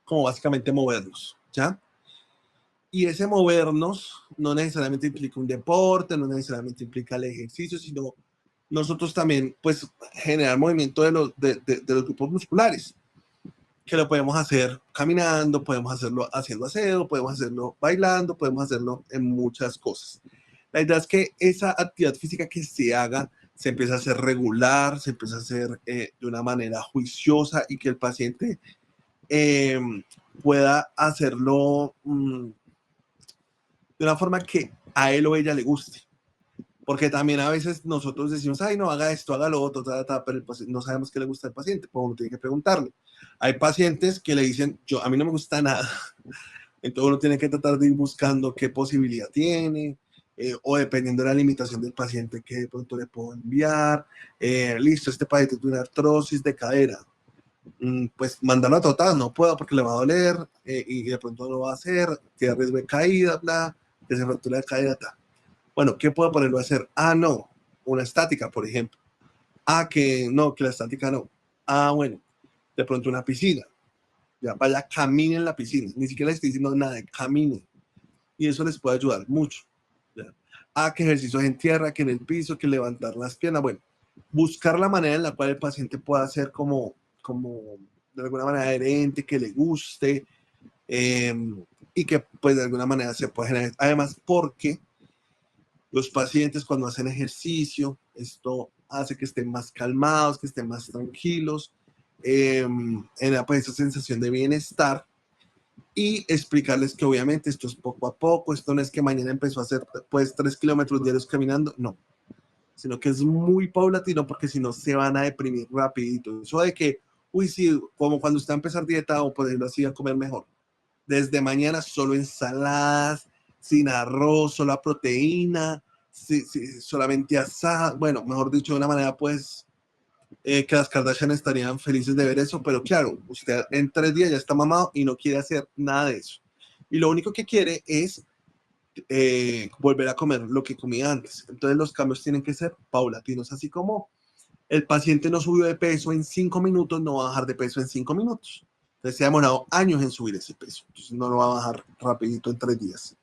como básicamente movernos, ¿ya? Y ese movernos no necesariamente implica un deporte, no necesariamente implica el ejercicio, sino nosotros también, pues, generar movimiento de los grupos musculares, que lo podemos hacer caminando, podemos hacerlo haciendo aseo, podemos hacerlo bailando, podemos hacerlo en muchas cosas. La idea es que esa actividad física que se haga se empieza a hacer regular, se empieza a hacer de una manera juiciosa y que el paciente eh, pueda hacerlo de una forma que a él o ella le guste. Porque también a veces nosotros decimos, ay, no, haga esto, haga lo otro, pero no sabemos qué le gusta al paciente, pues uno tiene que preguntarle. Hay pacientes que le dicen, a mí no me gusta nada. Entonces uno tiene que tratar de ir buscando qué posibilidad tiene, o dependiendo de la limitación del paciente que de pronto le puedo enviar. Listo, este paciente tiene una artrosis de cadera. Pues mandarlo a tratar, no puedo porque le va a doler y de pronto no lo va a hacer, tiene riesgo de caída, bla, que se fractura de cadera, tal. Bueno, ¿qué puedo ponerlo a hacer? Ah, no, una estática, por ejemplo. Ah, que no, que la estática no. Ah, bueno, de pronto una piscina. Ya, vaya, camine en la piscina. Ni siquiera les estoy diciendo nada, camine. Y eso les puede ayudar mucho. ¿Ya? Ah, que ejercicios en tierra, que en el piso, que levantar las piernas. Bueno, buscar la manera en la cual el paciente pueda hacer como de alguna manera adherente, que le guste y que pues de alguna manera se pueda generar. Además, porque los pacientes cuando hacen ejercicio, esto hace que estén más calmados, que estén más tranquilos, en pues, esa sensación de bienestar y explicarles que obviamente esto es poco a poco, esto no es que mañana empezó a hacer pues 3 kilómetros diarios caminando, no, sino que es muy paulatino porque si no se van a deprimir rapidito. Eso de que, uy, sí, como cuando usted va a empezar dieta o por ejemplo así a comer mejor, desde mañana solo ensaladas, sin arroz, solo a proteína, solamente asada, bueno, mejor dicho, de una manera pues que las Kardashian estarían felices de ver eso, pero claro, usted en 3 días ya está mamado y no quiere hacer nada de eso. Y lo único que quiere es volver a comer lo que comía antes. Entonces los cambios tienen que ser paulatinos, así como el paciente no subió de peso en 5 minutos, no va a bajar de peso en 5 minutos. Entonces se ha demorado años en subir ese peso. Entonces no lo va a bajar rapidito en 3 días.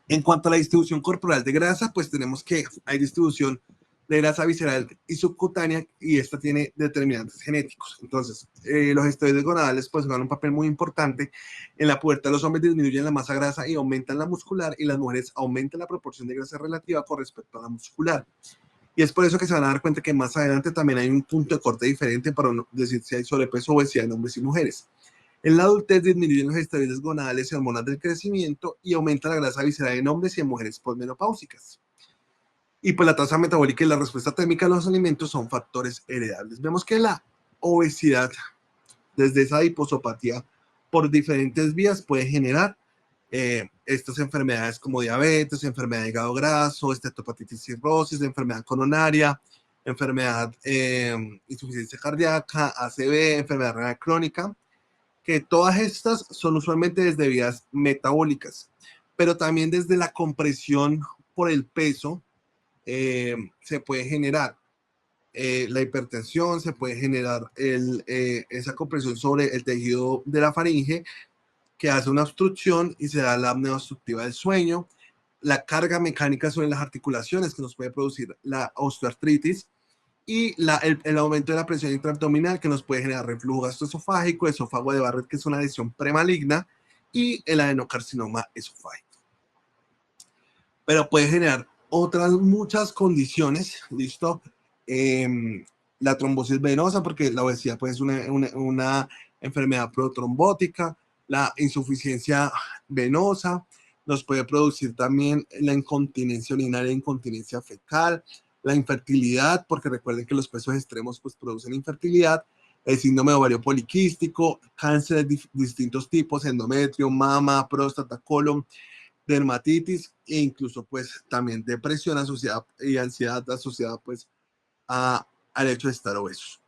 En cuanto a la distribución corporal de grasa, pues tenemos que hay distribución de grasa visceral y subcutánea y esta tiene determinantes genéticos. Entonces, los esteroides gonadales pues juegan un papel muy importante. En la pubertad los hombres disminuyen la masa grasa y aumentan la muscular y las mujeres aumentan la proporción de grasa relativa con respecto a la muscular. Y es por eso que se van a dar cuenta que más adelante también hay un punto de corte diferente para decir si hay sobrepeso o obesidad en hombres y mujeres. En la adultez disminuyen los esteroides gonadales y hormonas del crecimiento y aumenta la grasa visceral en hombres y en mujeres posmenopáusicas. Y pues la tasa metabólica y la respuesta térmica a los alimentos son factores heredables. Vemos que la obesidad, desde esa hiposopatía por diferentes vías, puede generar estas enfermedades como diabetes, enfermedad de hígado graso, estetopatitis cirrosis, enfermedad coronaria, enfermedad insuficiencia cardíaca, ACV, enfermedad renal crónica, que todas estas son usualmente desde vías metabólicas, pero también desde la compresión por el peso se puede generar. la hipertensión, se puede generar esa compresión sobre el tejido de la faringe que hace una obstrucción y se da la apnea obstructiva del sueño, la carga mecánica sobre las articulaciones que nos puede producir la osteoartritis y el aumento de la presión intraabdominal que nos puede generar reflujo gastroesofágico, esófago de Barrett, que es una lesión premaligna, y el adenocarcinoma esofágico. Pero puede generar otras muchas condiciones, ¿listo? La trombosis venosa, porque la obesidad puede ser una enfermedad protrombótica, la insuficiencia venosa, nos puede producir también la incontinencia urinaria e incontinencia fecal, la infertilidad, porque recuerden que los pesos extremos pues producen infertilidad, el síndrome de ovario poliquístico, cáncer de distintos tipos, endometrio, mama, próstata, colon, dermatitis e incluso pues también depresión asociada y ansiedad asociada pues al hecho de estar obesos.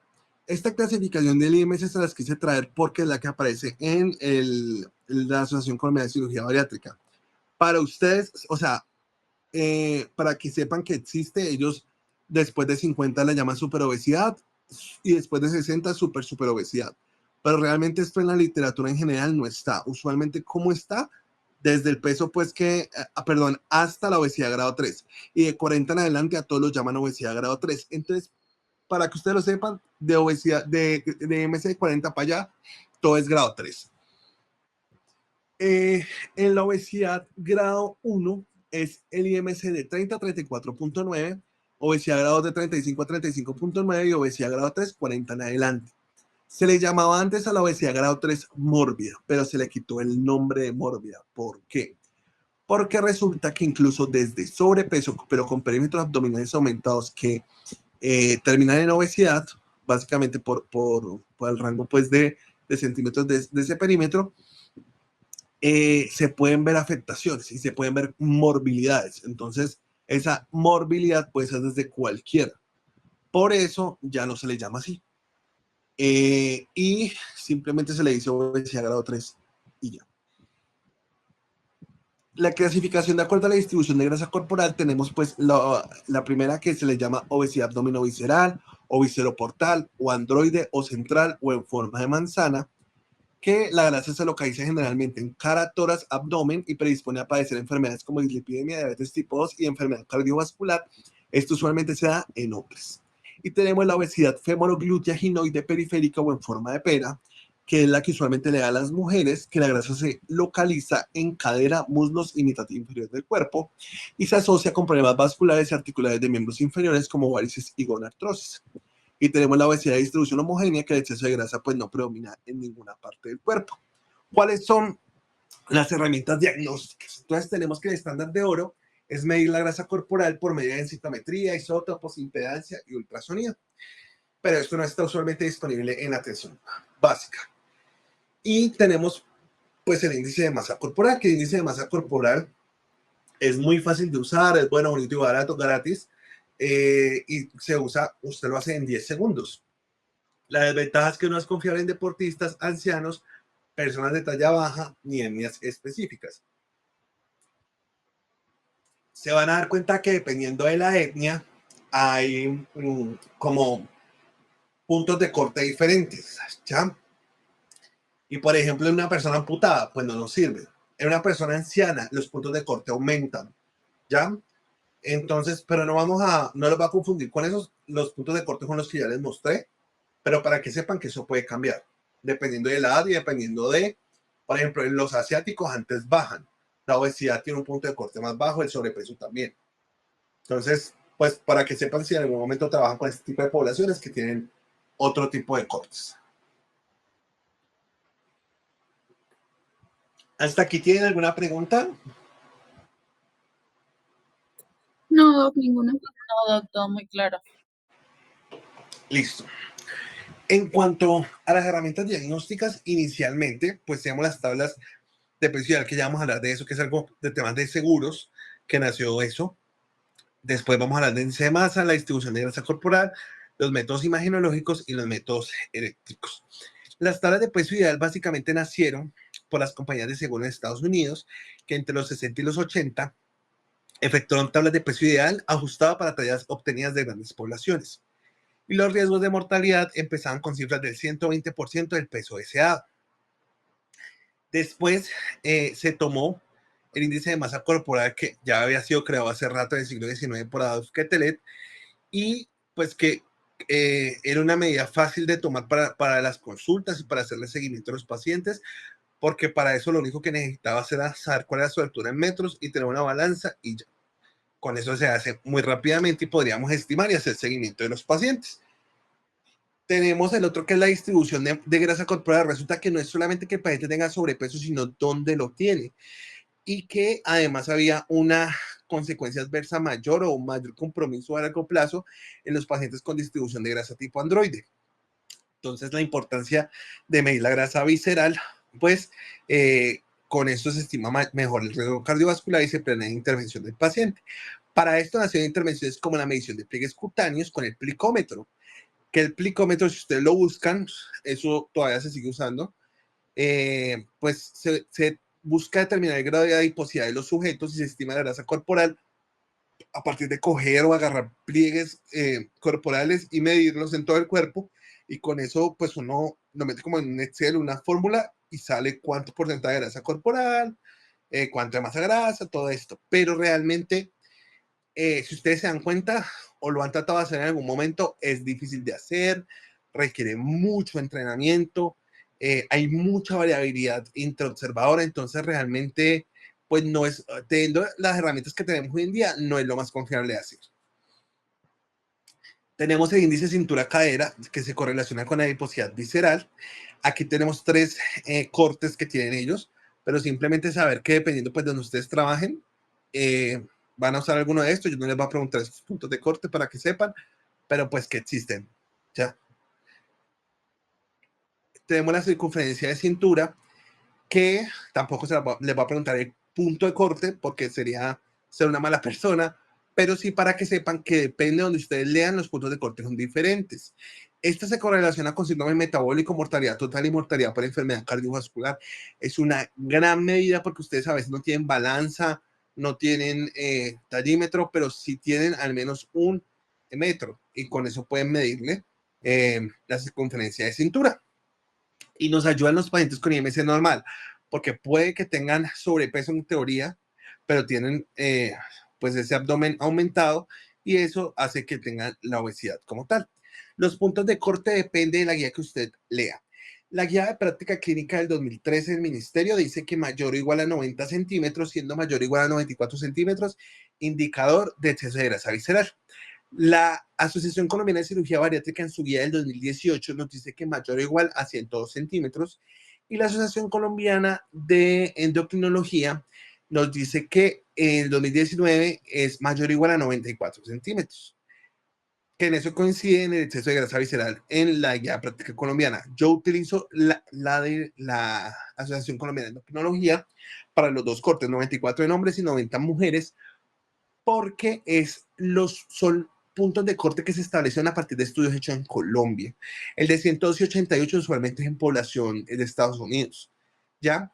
Esta clasificación del IMS se las quise traer porque es la que aparece en la Asociación Colombiana de Cirugía Bariátrica. Para ustedes, o sea, para que sepan que existe, ellos después de 50 la llaman superobesidad y después de 60 superobesidad. Pero realmente esto en la literatura en general no está. Usualmente, ¿cómo está? Desde el peso, pues hasta la obesidad grado 3. Y de 40 en adelante a todos los llaman obesidad grado 3. Entonces, para que ustedes lo sepan, de obesidad, de IMC de 40 para allá, todo es grado 3. En la obesidad grado 1 es el IMC de 30 a 34.9, obesidad grado de 35 a 35.9 y obesidad grado 3, 40 en adelante. Se le llamaba antes a la obesidad grado 3 mórbida, pero se le quitó el nombre de mórbida. ¿Por qué? Porque resulta que incluso desde sobrepeso, pero con perímetros abdominales aumentados que terminan en obesidad, básicamente por el rango pues, de centímetros de ese perímetro, se pueden ver afectaciones y se pueden ver morbilidades. Entonces, esa morbilidad puede ser desde cualquiera. Por eso ya no se le llama así. Y simplemente se le dice obesidad grado 3 y ya. La clasificación de acuerdo a la distribución de grasa corporal tenemos pues la primera que se le llama obesidad abdominovisceral o visceroportal o androide o central o en forma de manzana, que la grasa se localiza generalmente en cara, tórax, abdomen y predispone a padecer enfermedades como dislipidemia, diabetes tipo 2 y enfermedad cardiovascular. Esto usualmente se da en hombres. Y tenemos la obesidad femoroglútea ginoide periférica o en forma de pera, que es la que usualmente le da a las mujeres, que la grasa se localiza en cadera, muslos y mitad inferior del cuerpo y se asocia con problemas vasculares y articulares de miembros inferiores como varices y gonartrosis. Y tenemos la obesidad de distribución homogénea, que el exceso de grasa pues no predomina en ninguna parte del cuerpo. ¿Cuáles son las herramientas diagnósticas? Entonces tenemos que el estándar de oro es medir la grasa corporal por medio de densitometría, isótopos, impedancia y ultrasonido. Pero esto no está usualmente disponible en atención básica. Y tenemos pues el índice de masa corporal, que el índice de masa corporal es muy fácil de usar, es bueno, bonito y barato, gratis. Y se usa, usted lo hace en 10 segundos. La desventaja es que no es confiable en deportistas, ancianos, personas de talla baja ni etnias específicas. Se van a dar cuenta que dependiendo de la etnia hay como puntos de corte diferentes, ¿ya? Y por ejemplo, en una persona amputada, pues no nos sirve. En una persona anciana, los puntos de corte aumentan, ¿ya? Entonces, pero no los va a confundir con esos, los puntos de corte con los que ya les mostré, pero para que sepan que eso puede cambiar, dependiendo de la edad y dependiendo de, por ejemplo, en los asiáticos antes bajan, la obesidad tiene un punto de corte más bajo, el sobrepeso también. Entonces, pues para que sepan si en algún momento trabajan con este tipo de poblaciones que tienen otro tipo de cortes. ¿Hasta aquí tienen alguna pregunta? No, ninguna. No, doctor, muy claro. Listo. En cuanto a las herramientas diagnósticas, inicialmente, pues tenemos las tablas de peso ideal, que ya vamos a hablar de eso, que es algo de temas de seguros, que nació eso. Después vamos a hablar de índice de masa, la distribución de grasa corporal, los métodos imagenológicos y los métodos eléctricos. Las tablas de peso ideal básicamente nacieron por las compañías de seguros de Estados Unidos, que entre los 60 y los 80 efectuaron tablas de peso ideal ajustadas para tallas obtenidas de grandes poblaciones. y los riesgos de mortalidad empezaban con cifras del 120% del peso deseado. Después se tomó el índice de masa corporal que ya había sido creado hace rato en el siglo XIX por Adolf Quetelet y pues que era una medida fácil de tomar para las consultas y para hacerle seguimiento a los pacientes, porque para eso lo único que necesitaba era saber cuál era su altura en metros y tener una balanza y ya. Con eso se hace muy rápidamente y podríamos estimar y hacer seguimiento de los pacientes. Tenemos el otro que es la distribución de grasa corporal. Resulta que no es solamente que el paciente tenga sobrepeso, sino dónde lo tiene. Y que además había una consecuencia adversa mayor o un mayor compromiso a largo plazo en los pacientes con distribución de grasa tipo androide. Entonces, la importancia de medir la grasa visceral, pues con esto se estima mejor el riesgo cardiovascular y se planea intervención del paciente. Para esto nacieron intervenciones como la medición de pliegues cutáneos con el plicómetro, que el plicómetro, si ustedes lo buscan, eso todavía se sigue usando, pues se busca determinar el grado de adiposidad de los sujetos y se estima la grasa corporal a partir de coger o agarrar pliegues corporales y medirlos en todo el cuerpo, y con eso pues uno lo mete como en un Excel, una fórmula, y sale cuánto porcentaje de grasa corporal, cuánto de masa grasa, todo esto. Pero realmente, si ustedes se dan cuenta o lo han tratado de hacer en algún momento, es difícil de hacer, requiere mucho entrenamiento, hay mucha variabilidad intraobservadora, entonces realmente pues no es, teniendo las herramientas que tenemos hoy en día, no es lo más confiable de hacer. Tenemos el índice cintura-cadera, que se correlaciona con la adiposidad visceral. Aquí tenemos 3 cortes que tienen ellos, pero simplemente saber que dependiendo pues de donde ustedes trabajen, van a usar alguno de estos. Yo no les voy a preguntar estos puntos de corte para que sepan, pero pues que existen, ¿ya? Tenemos la circunferencia de cintura, que tampoco les voy a preguntar el punto de corte, porque sería ser una mala persona, pero sí para que sepan que depende de donde ustedes lean, los puntos de corte son diferentes. Esta se correlaciona con síndrome metabólico, mortalidad total y mortalidad por enfermedad cardiovascular. Es una gran medida porque ustedes a veces no tienen balanza, no tienen tallímetro, pero sí tienen al menos un metro y con eso pueden medirle la circunferencia de cintura. Y nos ayudan los pacientes con IMC normal, porque puede que tengan sobrepeso en teoría, pero tienen pues ese abdomen aumentado y eso hace que tengan la obesidad como tal. Los puntos de corte depende de la guía que usted lea. La guía de práctica clínica del 2013 del ministerio dice que mayor o igual a 90 centímetros, siendo mayor o igual a 94 centímetros, indicador de exceso de grasa visceral. La Asociación Colombiana de Cirugía Bariátrica en su guía del 2018 nos dice que mayor o igual a 102 centímetros y la Asociación Colombiana de Endocrinología nos dice que en el 2019 es mayor o igual a 94 centímetros. Que en eso coincide en el exceso de grasa visceral en la guía práctica colombiana. Yo utilizo la de la Asociación Colombiana de Endocrinología para los dos cortes, 94 en hombres y 90 en mujeres, porque son puntos de corte que se establecen a partir de estudios hechos en Colombia. El de 102 y 88 usualmente es en población de Estados Unidos, ¿ya?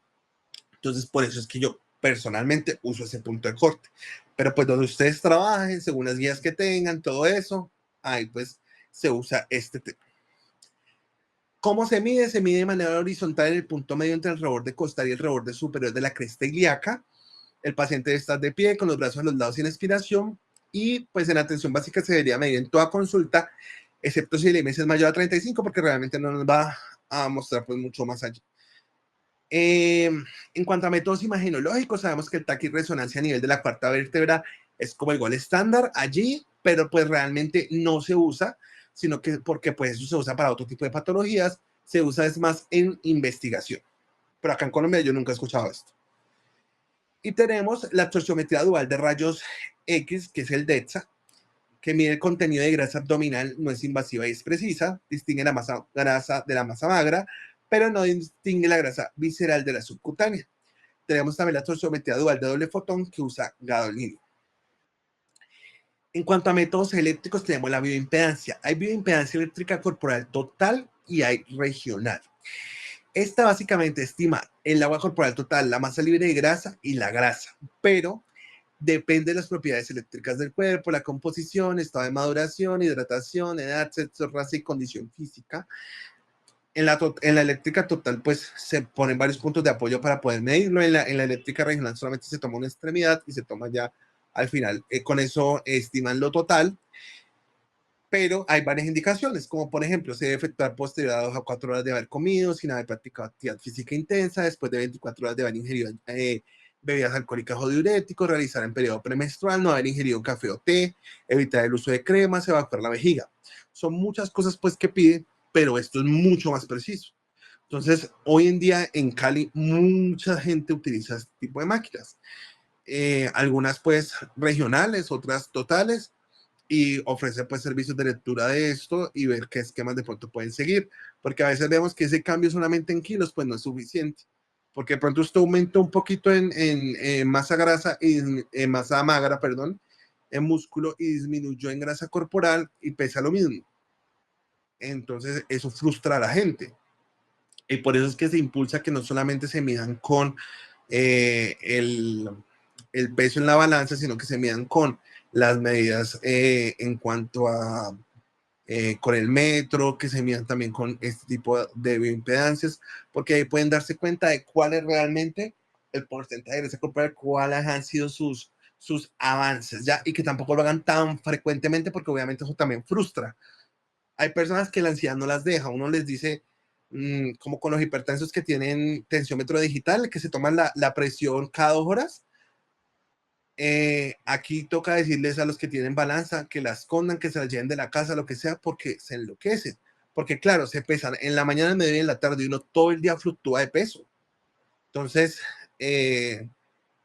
Entonces, por eso es que yo personalmente uso ese punto de corte. Pero pues donde ustedes trabajen, según las guías que tengan, todo eso, ahí pues se usa este tema. ¿Cómo se mide? Se mide de manera horizontal en el punto medio entre el reborde costal y el reborde superior de la cresta ilíaca. El paciente debe estar de pie con los brazos a los lados sin expiración y pues en atención básica se debería medir en toda consulta, excepto si el IMS es mayor a 35 porque realmente no nos va a mostrar pues mucho más allá. En cuanto a métodos imagenológicos, sabemos que el TAC y resonancia a nivel de la cuarta vértebra es como el gol estándar allí, pero pues realmente no se usa, sino que porque pues eso se usa para otro tipo de patologías, se usa es más en investigación. Pero acá en Colombia yo nunca he escuchado esto. Y tenemos la absorciometría dual de rayos X, que es el DEXA, que mide el contenido de grasa abdominal, no es invasiva y es precisa, distingue la masa grasa de la masa magra, pero no distingue la grasa visceral de la subcutánea. Tenemos también la absorciometría dual de doble fotón, que usa gadolínio. En cuanto a métodos eléctricos, tenemos la bioimpedancia. Hay bioimpedancia eléctrica corporal total y hay regional. Esta básicamente estima el agua corporal total, la masa libre de grasa y la grasa, pero depende de las propiedades eléctricas del cuerpo, la composición, estado de maduración, hidratación, edad, sexo, raza y condición física. En la eléctrica total, pues se ponen varios puntos de apoyo para poder medirlo. En la eléctrica regional solamente se toma una extremidad y se toma ya al final. Con eso estiman lo total, pero hay varias indicaciones, como por ejemplo, se debe efectuar posterior a 2 a 4 horas de haber comido, sin haber practicado actividad física intensa, después de 24 horas de haber ingerido bebidas alcohólicas o diuréticos, realizar en periodo premenstrual, no haber ingerido café o té, evitar el uso de cremas, evacuar la vejiga. Son muchas cosas pues que piden, pero esto es mucho más preciso. Entonces, hoy en día en Cali mucha gente utiliza este tipo de máquinas. Algunas pues regionales, otras totales, y ofrece pues servicios de lectura de esto y ver qué esquemas de pronto pueden seguir, porque a veces vemos que ese cambio solamente en kilos pues no es suficiente, porque de pronto usted aumenta un poquito en masa grasa y en masa magra, perdón, en músculo y disminuyó en grasa corporal y pesa lo mismo. Entonces eso frustra a la gente y por eso es que se impulsa que no solamente se midan con el peso en la balanza, sino que se midan con las medidas en cuanto a con el metro, que se midan también con este tipo de bioimpedancias, porque ahí pueden darse cuenta de cuál es realmente el porcentaje de grasa corporal, cuáles han sido sus avances, ¿ya? Y que tampoco lo hagan tan frecuentemente, porque obviamente eso también frustra. Hay personas que la ansiedad no las deja, uno les dice, como con los hipertensos que tienen tensiómetro digital, que se toman la presión cada 2 horas. Aquí toca decirles a los que tienen balanza que la escondan, que se la lleven de la casa, lo que sea, porque se enloquecen. Porque claro, se pesan en la mañana, en mediodía y en la tarde y uno todo el día fluctúa de peso. Entonces,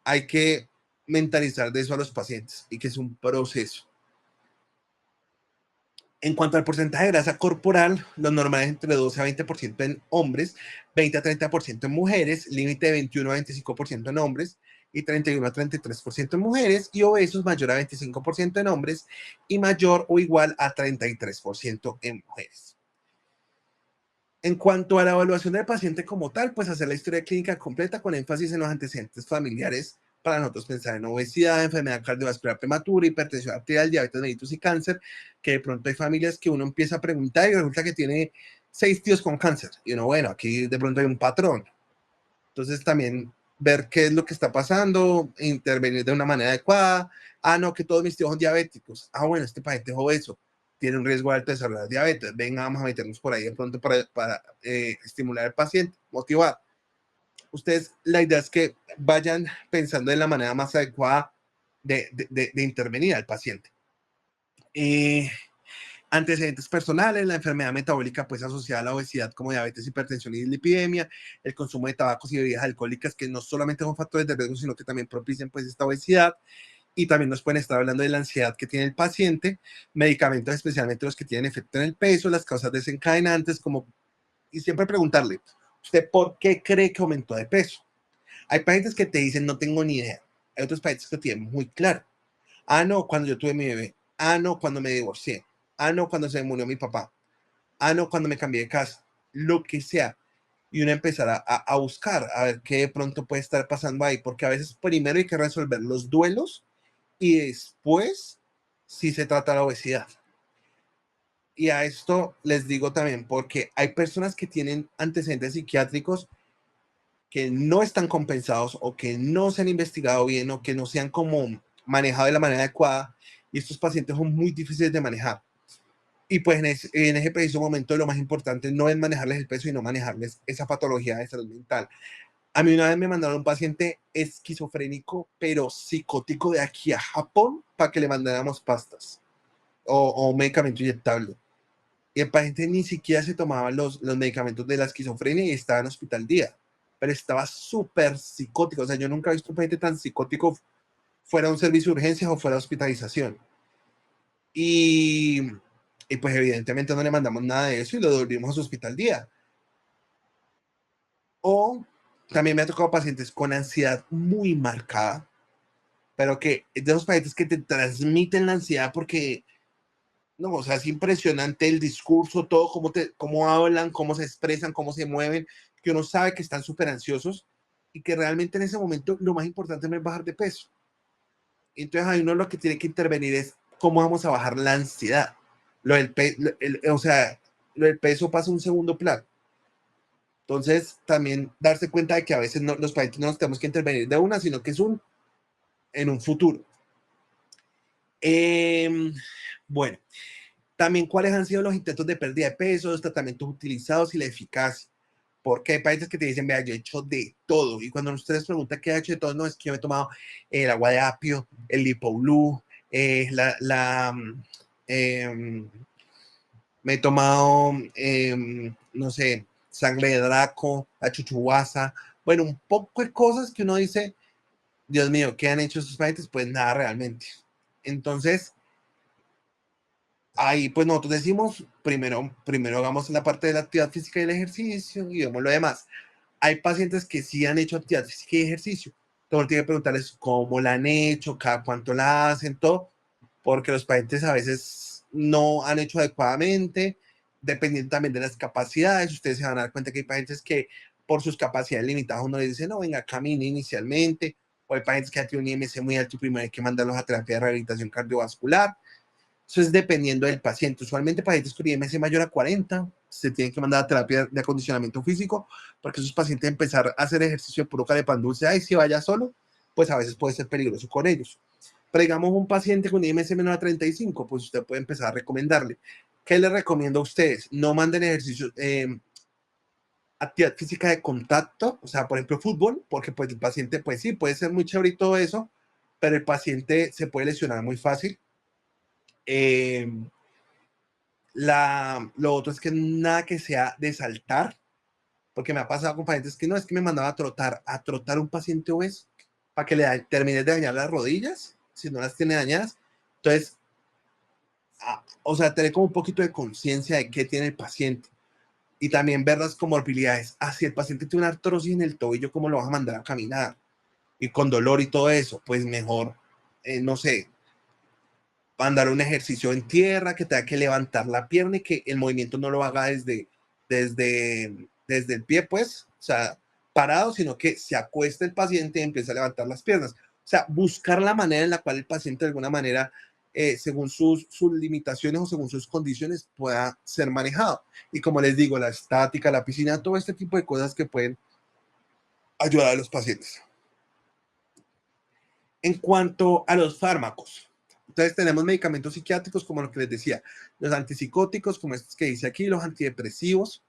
hay que mentalizar de eso a los pacientes y que es un proceso. En cuanto al porcentaje de grasa corporal, lo normal es entre 12 a 20% en hombres, 20 a 30% en mujeres, límite de 21 a 25% en hombres y 31 a 33% en mujeres, y obesos mayor a 25% en hombres y mayor o igual a 33% en mujeres. En cuanto a la evaluación del paciente como tal, pues hacer la historia clínica completa con énfasis en los antecedentes familiares para nosotros pensar en obesidad, enfermedad cardiovascular prematura, hipertensión arterial, diabetes mellitus y cáncer, que de pronto hay familias que uno empieza a preguntar y resulta que tiene 6 tíos con cáncer. Y uno, bueno, aquí de pronto hay un patrón. Entonces también ver qué es lo que está pasando, intervenir de una manera adecuada. Ah, no, que todos mis tíos son diabéticos. Ah, bueno, este paciente es obeso, tiene un riesgo alto de desarrollar diabetes. Venga, vamos a meternos por ahí de pronto para estimular al paciente, motivar. Ustedes, la idea es que vayan pensando en la manera más adecuada de intervenir al paciente. Antecedentes personales, la enfermedad metabólica pues asociada a la obesidad como diabetes, hipertensión y dislipidemia, el consumo de tabacos y bebidas alcohólicas que no solamente son factores de riesgo, sino que también propician pues esta obesidad. Y también nos pueden estar hablando de la ansiedad que tiene el paciente, medicamentos especialmente los que tienen efecto en el peso, las causas desencadenantes, como, y siempre preguntarle, ¿usted por qué cree que aumentó de peso? Hay pacientes que te dicen, no tengo ni idea. Hay otros pacientes que tienen muy claro. Ah, no, cuando yo tuve mi bebé. Ah, no, cuando me divorcié. Ah, no, cuando se murió mi papá. Ah, no, cuando me cambié de casa. Lo que sea. Y uno empezar a buscar, a ver qué de pronto puede estar pasando ahí. Porque a veces primero hay que resolver los duelos y después si se trata la obesidad. Y a esto les digo también porque hay personas que tienen antecedentes psiquiátricos que no están compensados o que no se han investigado bien o que no se han como manejado de la manera adecuada, y estos pacientes son muy difíciles de manejar. Y pues en ese preciso momento lo más importante no es manejarles el peso, sino manejarles esa patología de salud mental. A mí una vez me mandaron un paciente esquizofrénico, pero psicótico, de aquí a Japón para que le mandáramos pastas o medicamento inyectable. Y el paciente ni siquiera se tomaba los medicamentos de la esquizofrenia y estaba en hospital día, pero estaba súper psicótico. O sea, yo nunca he visto un paciente tan psicótico fuera un servicio de urgencias o fuera de hospitalización. Y, y pues evidentemente no le mandamos nada de eso y lo devolvimos a su hospital día. O también me ha tocado pacientes con ansiedad muy marcada, pero que es de esos pacientes que te transmiten la ansiedad porque no, o sea, es impresionante el discurso, todo, cómo hablan, cómo se expresan, cómo se mueven, que uno sabe que están súper ansiosos y que realmente en ese momento lo más importante no es bajar de peso. Entonces ahí uno lo que tiene que intervenir es cómo vamos a bajar la ansiedad. Lo del, o sea, lo del peso pasa a un segundo plano. Entonces también darse cuenta de que a veces los pacientes no nos tenemos que intervenir de una, sino que es en un futuro. Bueno, también cuáles han sido los intentos de pérdida de peso, los tratamientos utilizados y la eficacia. Porque hay pacientes que te dicen, vea, yo he hecho de todo. Y cuando ustedes preguntan qué ha hecho de todo, no, es que yo me he tomado el agua de apio, el lipoblue, me he tomado, no sé, sangre de Draco, la chuchuguasa. Bueno, un poco de cosas que uno dice, Dios mío, ¿qué han hecho esos pacientes? Pues nada realmente. Entonces, ahí pues nosotros decimos, primero hagamos la parte de la actividad física y el ejercicio y vemos lo demás. Hay pacientes que sí han hecho actividad física y ejercicio. Entonces tiene que preguntarles cómo la han hecho, cada cuánto la hacen, todo, porque los pacientes a veces no han hecho adecuadamente, dependiendo también de las capacidades. Ustedes se van a dar cuenta que hay pacientes que por sus capacidades limitadas uno les dice, no, venga, camine inicialmente, o hay pacientes que tienen un IMC muy alto y primero hay que mandarlos a terapia de rehabilitación cardiovascular. Eso es dependiendo del paciente. Usualmente pacientes con IMC mayor a 40 se tienen que mandar a terapia de acondicionamiento físico, porque esos pacientes empezar a hacer ejercicio de puro pan dulce, ay, si vaya solo, pues a veces puede ser peligroso con ellos. Pero digamos un paciente con IMC menor a 35, pues usted puede empezar a recomendarle. ¿Qué le recomiendo a ustedes? No manden ejercicio, actividad física de contacto, o sea, por ejemplo, fútbol, porque pues el paciente, pues sí, puede ser muy chévere y todo eso, pero el paciente se puede lesionar muy fácil. Lo otro es que nada que sea de saltar, porque me ha pasado con pacientes que no, es que me mandaba a trotar un paciente obeso para que le termine de dañar las rodillas, si no las tiene dañadas. Entonces, o sea, tener como un poquito de conciencia de qué tiene el paciente y también ver las comorbilidades. Si el paciente tiene una artrosis en el tobillo, ¿cómo lo vas a mandar a caminar? Y con dolor y todo eso, pues mejor, no sé, mandar un ejercicio en tierra, que tenga que levantar la pierna y que el movimiento no lo haga desde el pie, pues, o sea, parado, sino que se acueste el paciente y empieza a levantar las piernas. O sea, buscar la manera en la cual el paciente de alguna manera, según sus limitaciones o según sus condiciones, pueda ser manejado. Y como les digo, la estática, la piscina, todo este tipo de cosas que pueden ayudar a los pacientes. En cuanto a los fármacos, entonces tenemos medicamentos psiquiátricos como lo que les decía, los antipsicóticos como estos que dice aquí, los antidepresivos,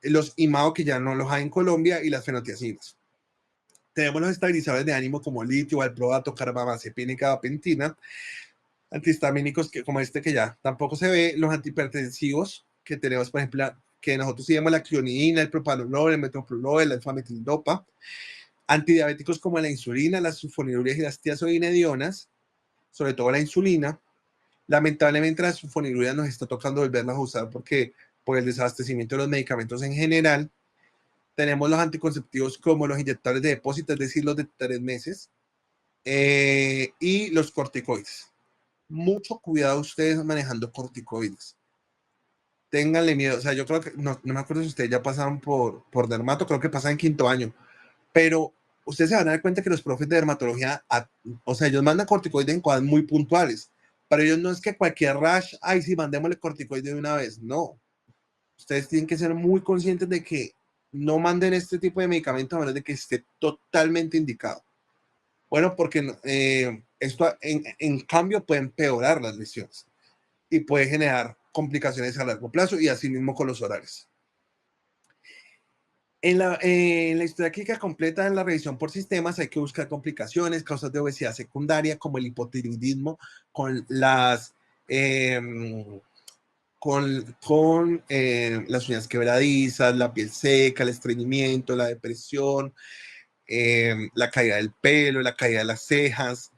los IMAO que ya no los hay en Colombia y las fenotiacinas. Tenemos los estabilizadores de ánimo como litio, valproato, carbamazepina y gabapentina, antihistamínicos que, como este que ya tampoco se ve, los antihipertensivos que tenemos, por ejemplo, que nosotros llamamos la clonidina, el propanolol, el metoprolol, la enfametildopa, antidiabéticos como la insulina, las sulfonilureas y las tiazodinedionas, sobre todo la insulina. Lamentablemente las sulfonilureas nos está tocando volverlas a usar porque por el desabastecimiento de los medicamentos en general. Tenemos los anticonceptivos como los inyectables de depósito, es decir, los de 3 meses, y los corticoides. Mucho cuidado ustedes manejando corticoides. Ténganle miedo, o sea, yo creo que, no me acuerdo si ustedes ya pasaron por dermato, creo que pasan en 5º año, pero ustedes se van a dar cuenta que los profes de dermatología, o sea, ellos mandan corticoides en cosas muy puntuales. Para ellos no es que cualquier rash, ay, sí, mandémosle corticoides de una vez. No. Ustedes tienen que ser muy conscientes de que no manden este tipo de medicamento a menos de que esté totalmente indicado. Bueno, porque esto en cambio puede empeorar las lesiones y puede generar complicaciones a largo plazo y así mismo con los orales. En la historia clínica completa, en la revisión por sistemas, hay que buscar complicaciones, causas de obesidad secundaria, como el hipotiroidismo, con las las uñas quebradizas, la piel seca, el estreñimiento, la depresión, la caída del pelo, la caída de las cejas,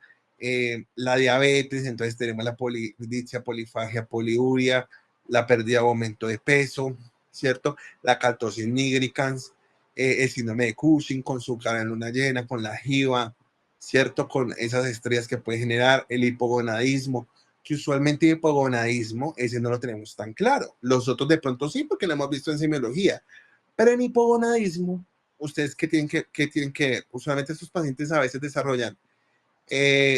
la diabetes, entonces tenemos la polidipsia, polifagia, poliuria, la pérdida o aumento de peso, ¿cierto? La caltosis nigricans, el síndrome de Cushing con su cara en luna llena, con la jiba, ¿cierto? Con esas estrellas que puede generar el hipogonadismo, que usualmente el hipogonadismo, ese no lo tenemos tan claro. Los otros de pronto sí, porque lo hemos visto en semiología, pero en hipogonadismo, ustedes que tienen que usualmente estos pacientes a veces desarrollan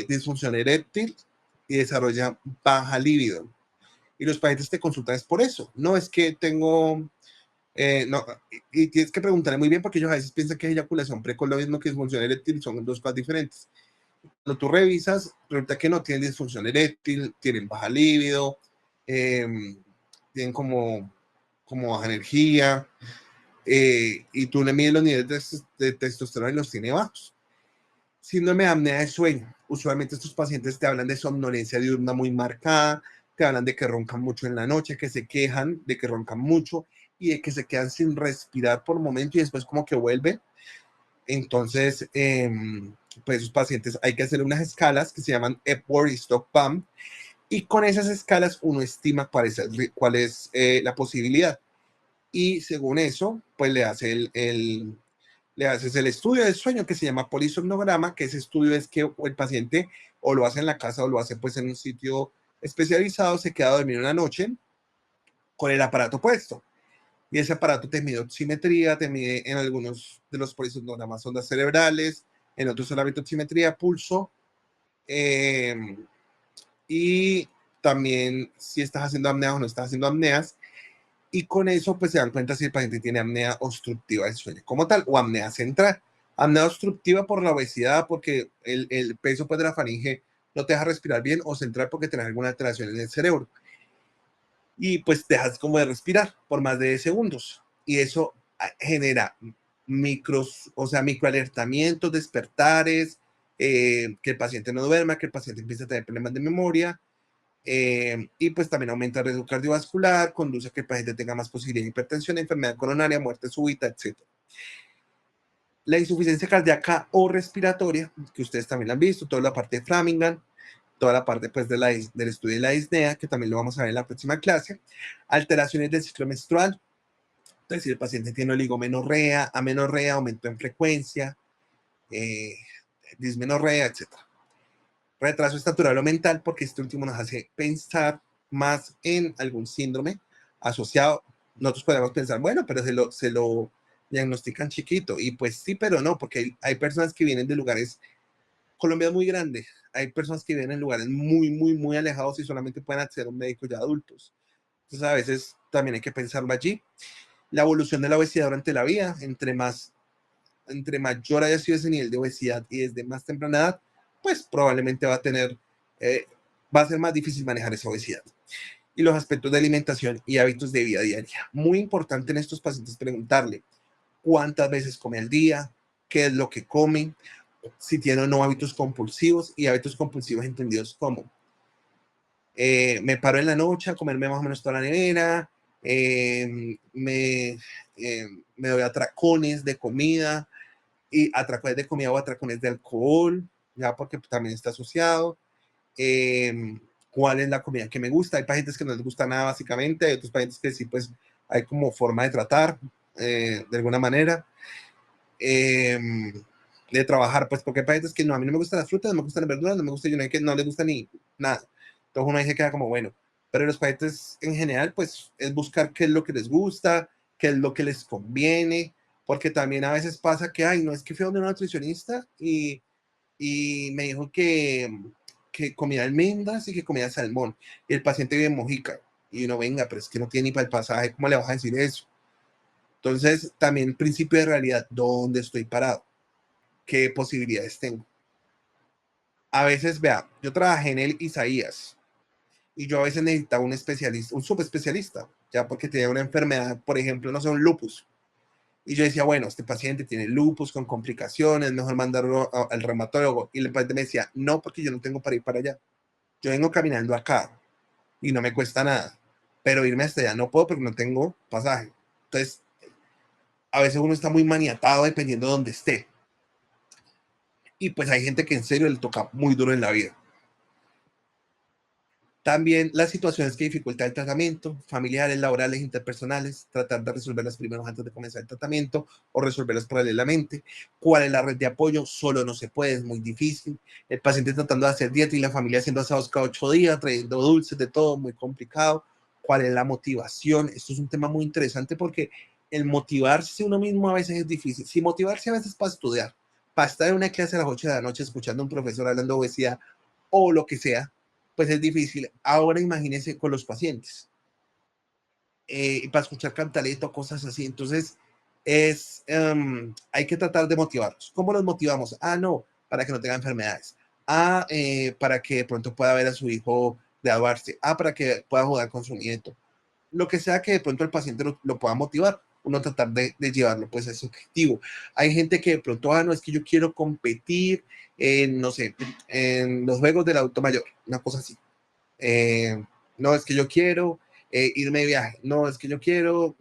disfunción eréctil y desarrolla baja libido. Y los pacientes te consultan es por eso. No es que tengo, no, y tienes que preguntarle muy bien porque ellos a veces piensan que es eyaculación precoz lo mismo que disfunción eréctil, son dos cosas diferentes. Cuando tú revisas, resulta que no tienen disfunción eréctil, tienen baja libido, eh, tienen como baja energía, y tú le mides los niveles de testosterona y los tiene bajos. Síndrome de apnea de sueño. Usualmente estos pacientes te hablan de somnolencia diurna muy marcada, te hablan de que roncan mucho en la noche, que se quejan de que roncan mucho y de que se quedan sin respirar por momento y después como que vuelven. Entonces, pues esos pacientes hay que hacer unas escalas que se llaman Epworth y Stock-Pump y con esas escalas uno estima cuál es la posibilidad. Y según eso, pues le haces el estudio del sueño que se llama polisomnograma, que ese estudio es que el paciente o lo hace en la casa o lo hace pues en un sitio especializado, se queda a dormir una noche con el aparato puesto. Y ese aparato te mide oximetría, te mide en algunos de los polisomnogramas ondas cerebrales, en otros solamente oximetría, pulso, y también si estás haciendo apneas o no estás haciendo apneas. Y con eso pues se dan cuenta si el paciente tiene apnea obstructiva del sueño como tal o apnea central. Apnea obstructiva por la obesidad, porque el peso pues, de la faringe no te deja respirar bien, o central porque tienes alguna alteración en el cerebro. Y pues dejas como de respirar por más de 10 segundos. Y eso genera microalertamientos, despertares, que el paciente no duerma, que el paciente empiece a tener problemas de memoria. Y pues también aumenta el riesgo cardiovascular, conduce a que el paciente tenga más posibilidad de hipertensión, enfermedad coronaria, muerte súbita, etc. La insuficiencia cardíaca o respiratoria, que ustedes también la han visto, toda la parte de Framingham, toda la parte pues, del estudio de la disnea, que también lo vamos a ver en la próxima clase, alteraciones del ciclo menstrual, entonces si el paciente tiene oligomenorrea, amenorrea, aumento en frecuencia, dismenorrea, etc. Retraso estatural o mental, porque este último nos hace pensar más en algún síndrome asociado. Nosotros podemos pensar, bueno, pero se lo diagnostican chiquito. Y pues sí, pero no, porque hay personas que vienen de lugares, Colombia es muy grande, hay personas que vienen en lugares muy, muy, muy alejados y solamente pueden acceder a un médico ya adultos. Entonces a veces también hay que pensarlo allí. La evolución de la obesidad durante la vida, entre mayor haya sido ese nivel de obesidad y desde más temprana edad, pues probablemente va a ser más difícil manejar esa obesidad. Y los aspectos de alimentación y hábitos de vida diaria. Muy importante en estos pacientes preguntarle cuántas veces come al día, qué es lo que come, si tiene o no hábitos compulsivos, y hábitos compulsivos entendidos como me paro en la noche a comerme más o menos toda la nevera, me doy atracones de comida, y atracones de comida o atracones de alcohol, ya porque también está asociado. ¿Cuál es la comida que me gusta? Hay pacientes que no les gusta nada básicamente, hay otros pacientes que sí, pues hay como forma de tratar de alguna manera. De trabajar, pues porque hay pacientes que no, a mí no me gustan las frutas, no me gustan las verduras, no me gusta, que no les gusta ni nada. Entonces uno ahí se queda como, bueno, pero los pacientes en general, pues es buscar qué es lo que les gusta, qué es lo que les conviene, porque también a veces pasa que, ay, no, es que fui a una nutricionista y me dijo que comía almendras y que comía salmón, y el paciente vive en Mojica, y uno, venga, pero es que no tiene ni para el pasaje, ¿cómo le vas a decir eso? Entonces, también el principio de realidad, ¿dónde estoy parado? ¿Qué posibilidades tengo? A veces, vea, yo trabajé en el Isaías y yo a veces necesitaba un especialista, un subespecialista, ya porque tenía una enfermedad, por ejemplo, no sé, un lupus. Y yo decía, bueno, este paciente tiene lupus con complicaciones, mejor mandarlo al reumatólogo. Y el paciente me decía, no, porque yo no tengo para ir para allá. Yo vengo caminando acá y no me cuesta nada, pero irme hasta allá no puedo porque no tengo pasaje. Entonces, a veces uno está muy maniatado dependiendo de dónde esté. Y pues hay gente que en serio le toca muy duro en la vida. También las situaciones que dificultan el tratamiento, familiares, laborales, interpersonales, tratar de resolverlas primero antes de comenzar el tratamiento o resolverlas paralelamente. ¿Cuál es la red de apoyo? Solo no se puede, es muy difícil. El paciente tratando de hacer dieta y la familia haciendo asados cada 8 días, trayendo dulces, de todo, muy complicado. ¿Cuál es la motivación? Esto es un tema muy interesante porque el motivarse uno mismo a veces es difícil. Si motivarse a veces para estudiar, para estar en una clase a las 8 de la noche escuchando a un profesor hablando de obesidad o lo que sea, pues es difícil. Ahora imagínense con los pacientes. Para escuchar cantaleta o cosas así. Entonces, hay que tratar de motivarlos. ¿Cómo los motivamos? Ah, no, para que no tenga enfermedades. Ah, para que de pronto pueda ver a su hijo graduarse. Ah, para que pueda jugar con su nieto. Lo que sea que de pronto el paciente lo pueda motivar. Uno tratar de llevarlo pues a ese objetivo. Hay gente que de pronto, no, es que yo quiero competir en, no sé, en los juegos del adulto mayor, una cosa así. No, es que yo quiero irme de viaje. No, es que yo quiero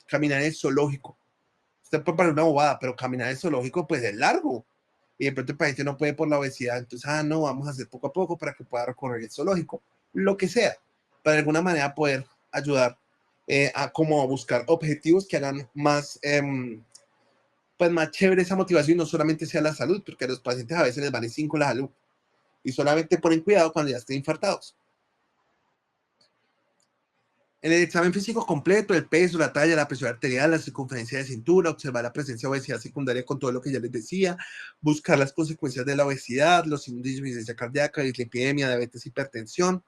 caminar en el zoológico. Usted puede parecer una bobada, pero caminar en el zoológico pues es largo. Y de pronto el paciente no puede por la obesidad. Entonces, no, vamos a hacer poco a poco para que pueda recorrer el zoológico. Lo que sea. Para de alguna manera poder ayudar a como buscar objetivos que hagan más, pues más chévere esa motivación y no solamente sea la salud, porque a los pacientes a veces les vale 5 la salud y solamente ponen cuidado cuando ya estén infartados. En el examen físico completo, el peso, la talla, la presión arterial, la circunferencia de cintura, observar la presencia de obesidad secundaria con todo lo que ya les decía, buscar las consecuencias de la obesidad, los signos de insuficiencia cardíaca, dislipidemia, diabetes, hipertensión.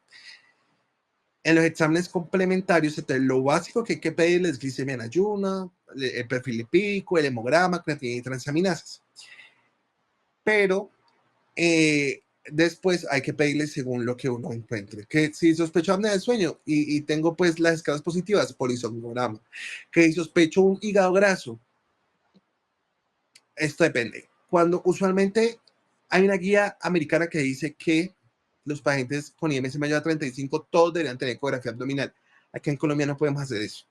En los exámenes complementarios, entonces, lo básico que hay que pedirles es glicemia en ayuno, el perfil lipídico, el hemograma, creatinina y transaminasas. Pero después hay que pedirle según lo que uno encuentre. Que si sospecho apnea del sueño y tengo pues las escalas positivas, polisomnograma. Que si sospecho un hígado graso, esto depende. Cuando usualmente hay una guía americana que dice que los pacientes con IMC mayor a 35 todos deberían tener ecografía abdominal. Aquí en Colombia no podemos hacer eso.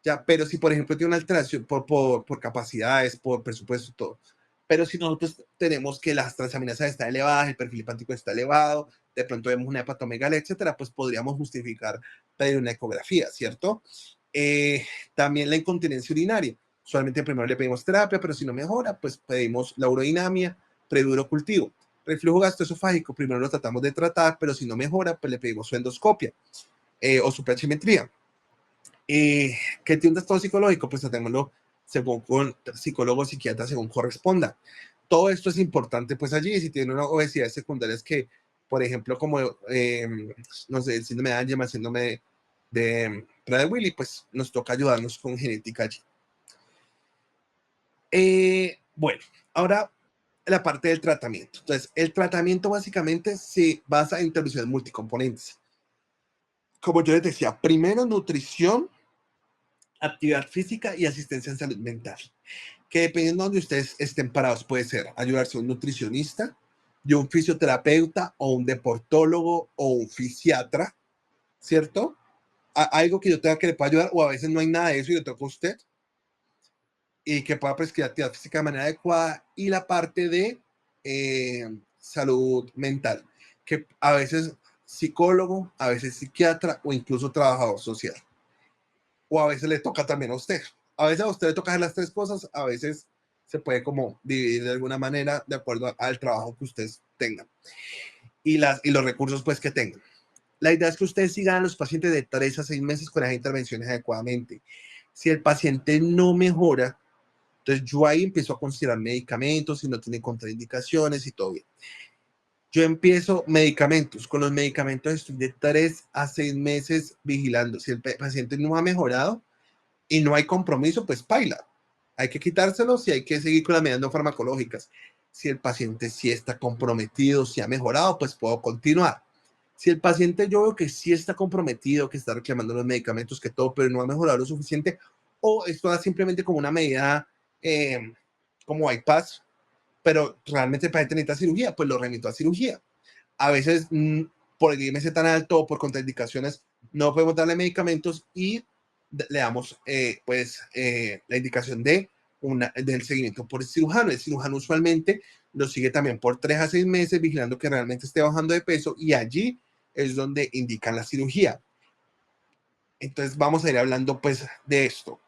Ya, pero si por ejemplo tiene una alteración por capacidades, por presupuesto, todo. Pero si nosotros tenemos que las transaminasas están elevadas, el perfil hepático está elevado, de pronto vemos una hepatomegalia, etcétera, pues podríamos justificar pedir una ecografía, ¿cierto? También la incontinencia urinaria. Usualmente primero le pedimos terapia, pero si no mejora, pues pedimos la urodinamia, preduro cultivo. Reflujo gastroesofágico, primero lo tratamos de tratar, pero si no mejora, pues le pedimos su endoscopia o su pH-metría. ¿Que tiene un trastorno psicológico? Pues tratémoslo según con psicólogo o psiquiatra, según corresponda. Todo esto es importante, pues allí, si tiene una obesidad secundaria, es que, por ejemplo, como, no sé, el síndrome de Angelman, el síndrome de Prader-Willi, pues nos toca ayudarnos con genética allí. Bueno, ahora la parte del tratamiento. Entonces, el tratamiento básicamente se basa en intervenciones multicomponentes. Como yo les decía, primero nutrición, actividad física y asistencia en salud mental. Que dependiendo de donde ustedes estén parados, puede ser ayudarse a un nutricionista, de un fisioterapeuta o un deportólogo o un fisiatra, ¿cierto? Algo que yo tenga que le pueda ayudar, o a veces no hay nada de eso y le toca a usted, y que pueda prescribir actividad física de manera adecuada, y la parte de salud mental, que a veces psicólogo, a veces psiquiatra o incluso trabajador social. O a veces le toca también a usted. A veces a usted le toca hacer las tres cosas, a veces se puede como dividir de alguna manera de acuerdo al trabajo que ustedes tengan y los recursos pues que tengan. La idea es que ustedes sigan a los pacientes de 3 a 6 meses con las intervenciones adecuadamente. Si el paciente no mejora, entonces yo ahí empiezo a considerar medicamentos, si no tiene contraindicaciones y todo bien. Yo empiezo medicamentos. Con los medicamentos estoy de 3 a 6 meses vigilando. Si el paciente no ha mejorado, y no hay compromiso, pues paila. Hay que quitárselos y hay que seguir con las medidas no farmacológicas. Si el paciente sí está comprometido, si ha mejorado, pues puedo continuar. Si el paciente yo veo que sí está comprometido, que está reclamando los medicamentos, que todo, pero no ha mejorado lo suficiente, o esto da simplemente como una medida como bypass, pero realmente el paciente necesita cirugía, pues lo remito a cirugía. A veces por el IMC tan alto o por contraindicaciones no podemos darle medicamentos y le damos la indicación del seguimiento por el cirujano. El cirujano usualmente lo sigue también por 3 a 6 meses vigilando que realmente esté bajando de peso y allí es donde indican la cirugía. Entonces vamos a ir hablando pues de esto.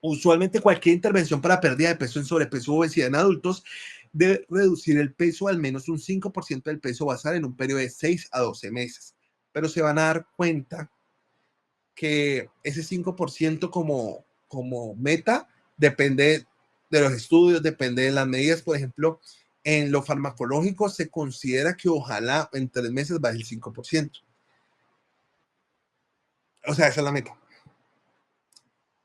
Usualmente cualquier intervención para pérdida de peso en sobrepeso o obesidad en adultos debe reducir el peso al menos un 5% del peso basal en un periodo de 6 a 12 meses. Pero se van a dar cuenta que ese 5% como meta depende de los estudios, depende de las medidas. Por ejemplo, en lo farmacológico se considera que ojalá en 3 meses baje el 5%. O sea, esa es la meta.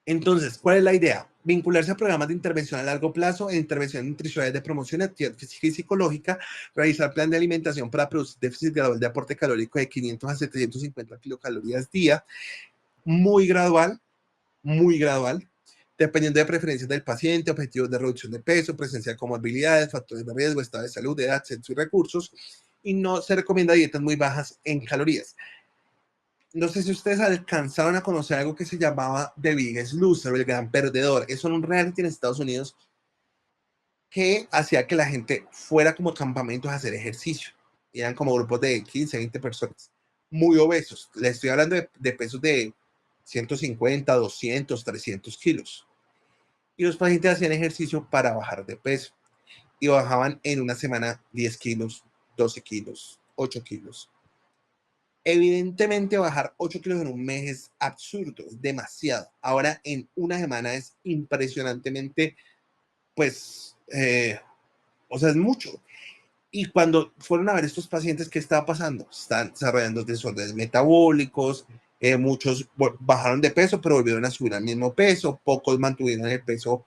Entonces, ¿cuál es la idea? Vincularse a programas de intervención a largo plazo, intervenciones nutricionales de promoción de actividad física y psicológica, realizar plan de alimentación para producir déficit gradual de aporte calórico de 500 a 750 kilocalorías día, muy gradual, dependiendo de preferencias del paciente, objetivos de reducción de peso, presencia de comorbilidades, factores de riesgo, estado de salud, edad, sexo y recursos, y no se recomienda dietas muy bajas en calorías. No sé si ustedes alcanzaron a conocer algo que se llamaba The Biggest Loser, el gran perdedor. Eso era un reality en Estados Unidos que hacía que la gente fuera como campamentos a hacer ejercicio. Y eran como grupos de 15, 20 personas, muy obesos. Les estoy hablando de pesos de 150, 200, 300 kilos. Y los pacientes hacían ejercicio para bajar de peso. Y bajaban en una semana 10 kilos, 12 kilos, 8 kilos. Evidentemente, bajar 8 kilos en un mes es absurdo, es demasiado. Ahora, en una semana es impresionantemente, pues, o sea, es mucho. Y cuando fueron a ver estos pacientes, ¿qué estaba pasando? Están desarrollando desórdenes metabólicos, muchos bajaron de peso, pero volvieron a subir al mismo peso, pocos mantuvieron el peso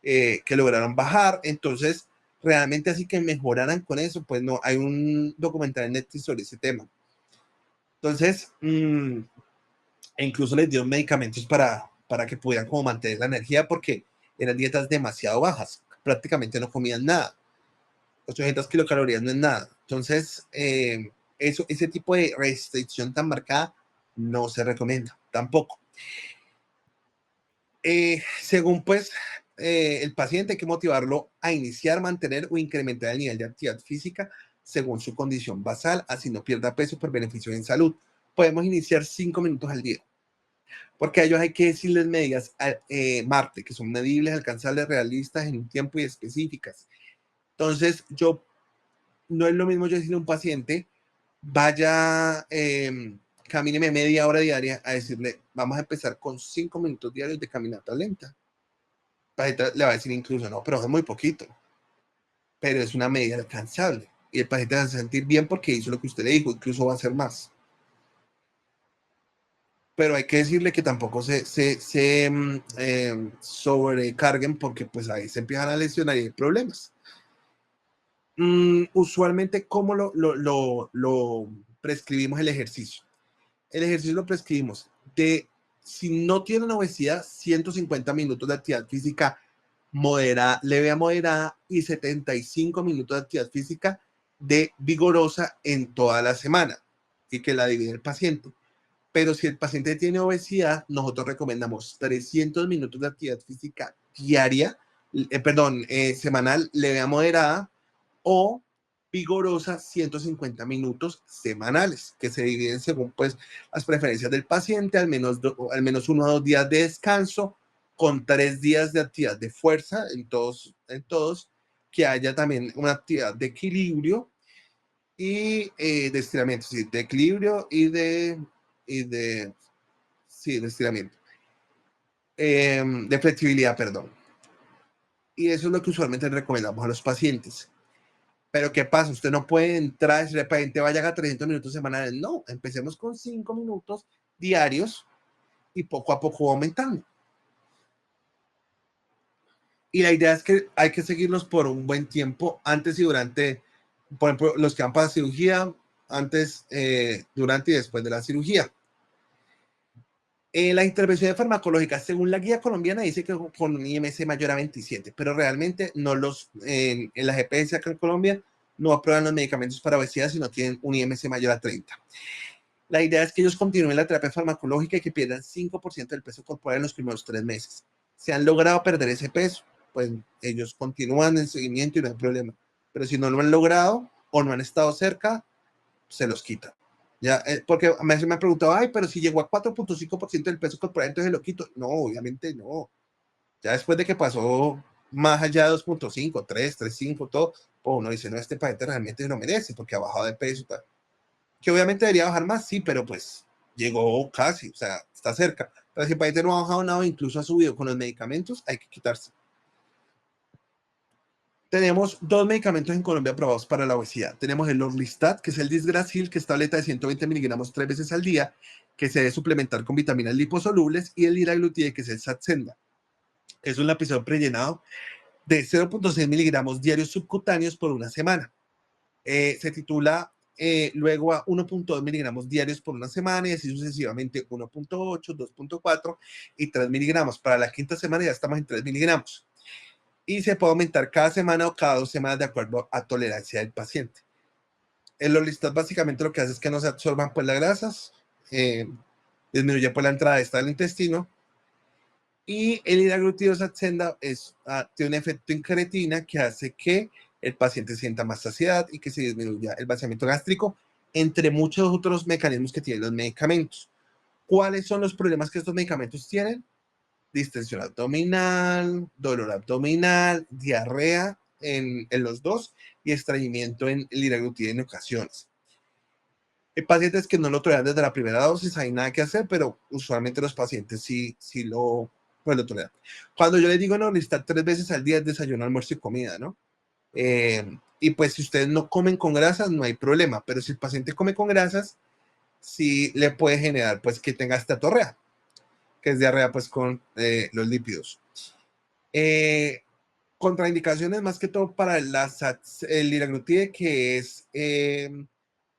que lograron bajar. Entonces, realmente así que mejoraran con eso, pues no, hay un documental en Netflix sobre ese tema. Entonces, e incluso les dieron medicamentos para que pudieran como mantener la energía porque eran dietas demasiado bajas, prácticamente no comían nada. 800 kilocalorías no es nada. Entonces, ese tipo de restricción tan marcada no se recomienda tampoco. Según pues el paciente hay que motivarlo a iniciar, mantener o incrementar el nivel de actividad física según su condición basal, así no pierda peso por beneficio en salud. Podemos iniciar 5 minutos al día, porque a ellos hay que decirles medidas Marte, que son medibles, alcanzables, realistas en un tiempo y específicas. Entonces, no es lo mismo yo decirle a un paciente, vaya, camíneme media hora diaria, a decirle, vamos a empezar con 5 minutos diarios de caminata lenta. El paciente le va a decir incluso, no, pero es muy poquito, pero es una medida alcanzable. Y el paciente va a sentir bien porque hizo lo que usted le dijo, incluso va a hacer más. Pero hay que decirle que tampoco se sobrecarguen porque pues ahí se empiezan a lesionar y hay problemas. Usualmente, ¿cómo lo prescribimos el ejercicio? El ejercicio lo prescribimos si no tienen obesidad, 150 minutos de actividad física moderada, leve a moderada y 75 minutos de actividad física de vigorosa en toda la semana y que la divide el paciente. Pero si el paciente tiene obesidad, nosotros recomendamos 300 minutos de actividad física diaria, semanal, leve a moderada o vigorosa 150 minutos semanales, que se dividen según pues las preferencias del paciente, al menos 1 a 2 días de descanso, con 3 días de actividad de fuerza en todos, que haya también una actividad de equilibrio y de estiramiento, sí, de equilibrio y de estiramiento, de flexibilidad, perdón. Y eso es lo que usualmente recomendamos a los pacientes. Pero ¿qué pasa? Usted no puede entrar y decirle, paciente, vaya a 300 minutos semanales. No, empecemos con 5 minutos diarios y poco a poco aumentando. Y la idea es que hay que seguirlos por un buen tiempo, antes y durante, por ejemplo, los que van para cirugía, antes, durante y después de la cirugía. Las intervenciones farmacológicas, según la guía colombiana, dice que con un IMC mayor a 27, pero realmente no en la GPS acá en Colombia no aprueban los medicamentos para obesidad si no tienen un IMC mayor a 30. La idea es que ellos continúen la terapia farmacológica y que pierdan 5% del peso corporal en los primeros 3 meses. Si han logrado perder ese peso, pues ellos continúan en seguimiento y no hay problema. Pero si no lo han logrado o no han estado cerca, se los quitan. Ya, porque me han preguntado, ay, pero si llegó a 4.5% del peso corporal, entonces lo quito. No, obviamente no. Ya después de que pasó más allá de 2.5, 3, 3.5, todo, pues uno dice, no, este paciente realmente lo merece porque ha bajado de peso. Tal. Que obviamente debería bajar más, sí, pero pues llegó casi, o sea, está cerca. Pero si el paciente no ha bajado nada, incluso ha subido con los medicamentos, hay que quitarse. Tenemos dos medicamentos en Colombia aprobados para la obesidad. Tenemos el Orlistat, que es el Disgracil, que es tableta de 120 miligramos 3 veces al día, que se debe suplementar con vitaminas liposolubles, y el liraglutide, que es el Saxenda. Es un lapicero prellenado de 0.6 miligramos diarios subcutáneos por una semana. Se titula luego a 1.2 miligramos diarios por una semana y así sucesivamente 1.8, 2.4 y 3 miligramos. Para la quinta semana ya estamos en 3 miligramos. Y se puede aumentar cada semana o cada 2 semanas de acuerdo a tolerancia del paciente. El Orlistat básicamente lo que hace es que no se absorban pues las grasas, disminuye pues la entrada de esta del intestino. Y el liraglutide Saxenda tiene un efecto incretina que hace que el paciente sienta más saciedad y que se disminuya el vaciamiento gástrico, entre muchos otros mecanismos que tienen los medicamentos. ¿Cuáles son los problemas que estos medicamentos tienen? Distensión abdominal, dolor abdominal, diarrea en los dos y estreñimiento en el liraglutide en ocasiones. Hay pacientes que no lo toleran desde la primera dosis, hay nada que hacer, pero usualmente los pacientes sí lo toleran. Cuando yo les digo no, listar 3 veces al día es desayuno, almuerzo y comida, ¿no? Y pues si ustedes no comen con grasas, no hay problema, pero si el paciente come con grasas, sí le puede generar pues que tenga esteatorrea, que es diarrea pues con los lípidos. Contraindicaciones más que todo para el liraglutide, que es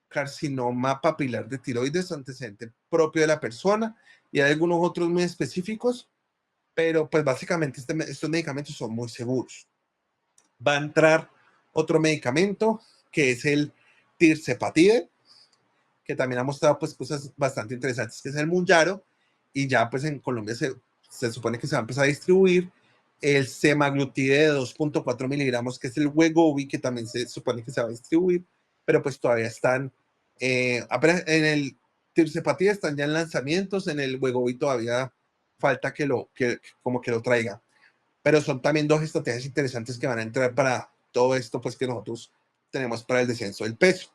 carcinoma papilar de tiroides, antecedente propio de la persona, y hay algunos otros muy específicos, pero pues básicamente estos medicamentos son muy seguros. Va a entrar otro medicamento que es el tirzepatide, que también ha mostrado pues cosas bastante interesantes, que es el Mounjaro, y ya pues en Colombia se supone que se va a empezar a distribuir el semaglutide de 2.4 miligramos, que es el Wegovy, que también se supone que se va a distribuir, pero pues todavía están, apenas en el tirzepatide están ya en lanzamientos, en el Wegovy todavía falta que lo traiga. Pero son también dos estrategias interesantes que van a entrar para todo esto pues que nosotros tenemos para el descenso del peso.